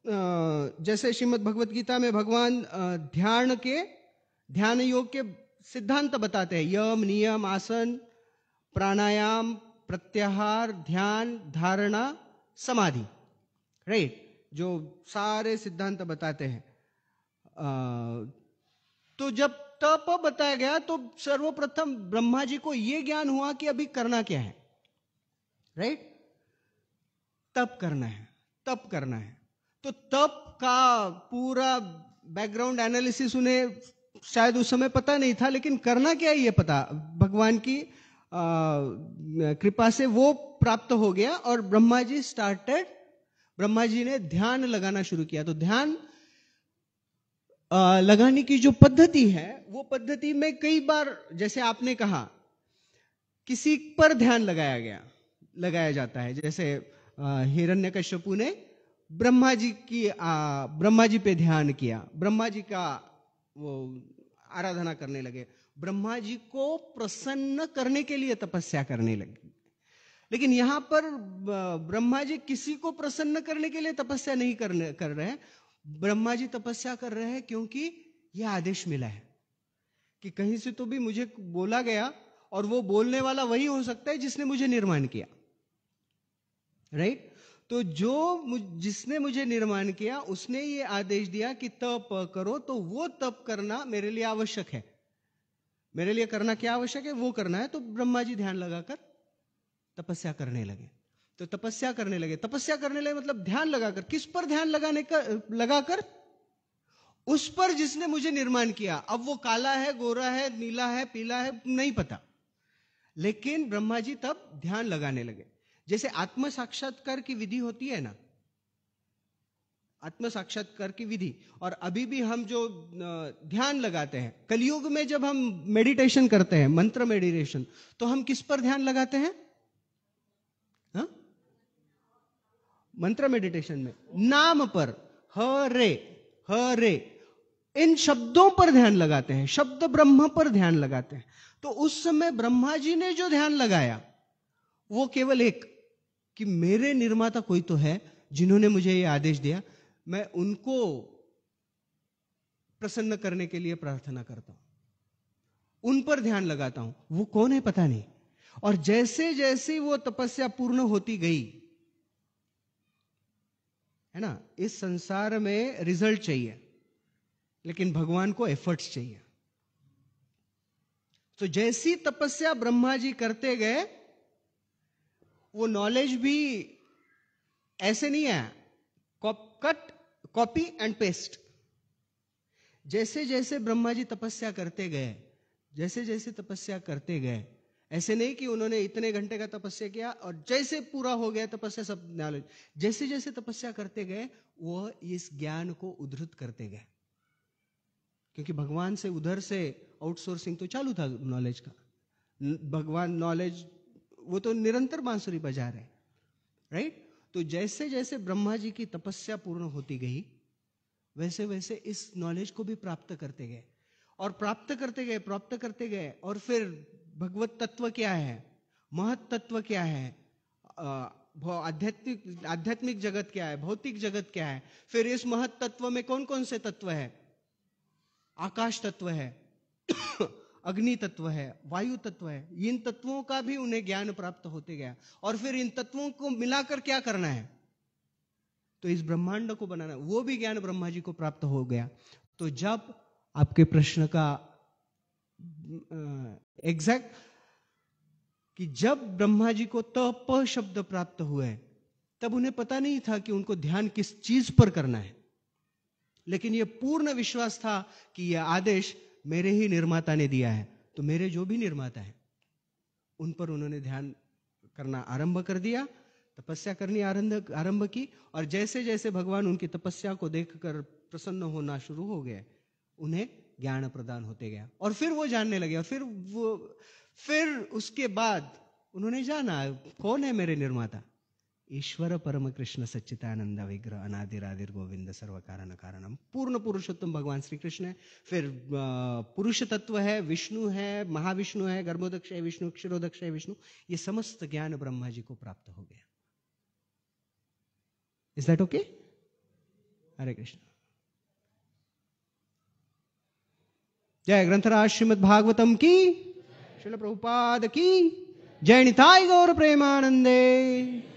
A: जैसे श्रीमद् भगवत गीता में भगवान ध्यान योग के सिद्धांत बताते हैं, यम, नियम, आसन, प्राणायाम, प्रत्याहार, ध्यान, धारणा, समाधि, राइट, जो सारे सिद्धांत बताते हैं। तो जब तप बताया गया तो सर्वप्रथम ब्रह्मा जी को यह ज्ञान हुआ कि अभी करना क्या है, राइट, तप करना है, तप करना है। तो तप का पूरा बैकग्राउंड एनालिसिस उन्हें शायद उस समय पता नहीं था, लेकिन करना क्या है ये पता, भगवान की कृपा से वो प्राप्त हो गया। और ब्रह्मा जी ने ध्यान लगाना शुरू किया। तो ध्यान लगाने की जो पद्धति है, वो पद्धति में कई बार, जैसे आपने कहा, किसी पर ध्यान लगाया जाता है। जैसे हिरण्यकश्यपु ने ब्रह्मा जी पे ध्यान किया, ब्रह्मा जी का वो आराधना करने लगे, ब्रह्मा जी को प्रसन्न करने के लिए तपस्या करने लगे। लेकिन यहां पर ब्रह्मा जी किसी को प्रसन्न करने के लिए तपस्या नहीं कर रहे हैं। ब्रह्मा जी तपस्या कर रहे हैं क्योंकि यह आदेश मिला है कि कहीं से तो भी मुझे बोला गया, और वो बोलने वाला वही हो सकता है जिसने मुझे निर्माण किया, राइट। तो जिसने मुझे निर्माण किया उसने ये आदेश दिया कि तप करो, तो वो तप करना मेरे लिए आवश्यक है। मेरे लिए करना क्या आवश्यक है, वो करना है। तो ब्रह्मा जी ध्यान लगाकर तपस्या करने लगे। तो तपस्या करने लगे मतलब ध्यान लगाकर। किस पर ध्यान लगाकर? उस पर जिसने मुझे निर्माण किया। अब वो काला है, गोरा है, नीला है, पीला है, नहीं पता, लेकिन ब्रह्मा जी तब ध्यान लगाने लगे। जैसे आत्म साक्षात्कार की विधि होती है ना, आत्म साक्षात्कार की विधि, और अभी भी हम जो ध्यान लगाते हैं, कलयुग में जब हम मेडिटेशन करते हैं, मंत्र मेडिटेशन, तो हम किस पर ध्यान लगाते हैं? हा? मंत्र मेडिटेशन में नाम पर, हरे, इन शब्दों पर ध्यान लगाते हैं, शब्द ब्रह्म पर ध्यान लगाते हैं। तो उस समय ब्रह्मा जी ने जो ध्यान लगाया वो केवल एक, कि मेरे निर्माता कोई तो है जिन्होंने मुझे ये आदेश दिया, मैं उनको प्रसन्न करने के लिए प्रार्थना करता हूं, उन पर ध्यान लगाता हूं। वो कौन है पता नहीं। और जैसे जैसे वो तपस्या पूर्ण होती गई, है ना, इस संसार में रिजल्ट चाहिए, लेकिन भगवान को एफर्ट्स चाहिए। तो जैसी तपस्या ब्रह्मा जी करते गए, वो नॉलेज भी ऐसे नहीं है कट कॉपी एंड पेस्ट। जैसे जैसे ब्रह्मा जी तपस्या करते गए, ऐसे नहीं कि उन्होंने इतने घंटे का तपस्या किया और जैसे पूरा हो गया तपस्या सब नॉलेज। जैसे जैसे तपस्या करते गए, वो इस ज्ञान को उद्धृत करते गए, क्योंकि भगवान से उधर से आउटसोर्सिंग तो चालू था नॉलेज का। भगवान नॉलेज वो तो निरंतर बांसुरी बजा रहे, राइट। तो जैसे जैसे ब्रह्मा जी की तपस्या पूर्ण होती गई, वैसे वैसे इस नॉलेज को भी प्राप्त करते गए, और प्राप्त करते गए। और फिर भगवत तत्व क्या है, महत तत्व क्या है, आध्यात्मिक जगत क्या है, भौतिक जगत क्या है। फिर इस महत तत्व में कौन कौन से तत्व है? आकाश तत्व है, अग्नि तत्व है, वायु तत्व है। इन तत्वों का भी उन्हें ज्ञान प्राप्त होते गया। और फिर इन तत्वों को मिलाकर क्या करना है, तो इस ब्रह्मांड को बनाना, वो भी ज्ञान ब्रह्मा जी को प्राप्त हो गया। तो जब आपके प्रश्न का एग्जैक्ट, कि जब ब्रह्मा जी को तप शब्द प्राप्त हुए, तब उन्हें पता नहीं था कि उनको ध्यान किस चीज पर करना है, लेकिन यह पूर्ण विश्वास था कि यह आदेश मेरे ही निर्माता ने दिया है, तो मेरे जो भी निर्माता है उन पर उन्होंने ध्यान करना आरंभ कर दिया, तपस्या करनी आरंभ की। और जैसे जैसे भगवान उनकी तपस्या को देखकर प्रसन्न होना शुरू हो गए, उन्हें ज्ञान प्रदान होते गया और फिर वो जानने लगे। और फिर उसके बाद उन्होंने जाना कौन है मेरे निर्माता, ईश्वर परम कृष्ण सच्चिदानंद विग्रह अनादिरादिर गोविंद सर्व कारण कारणम, पूर्ण पुरुषोत्तम भगवान श्री कृष्ण है। फिर पुरुष तत्व है, विष्णु है, महाविष्णु है, गर्भोदक्ष है विष्णु, क्षीरोदक्ष है विष्णु, ये समस्त ज्ञान ब्रह्मा जी को प्राप्त हो गया। Is that okay? Hare Krishna. जय ग्रंथराज श्रीमद् भागवतम की, श्रील प्रभुपाद की जय। निताई गौर प्रेमानंदे।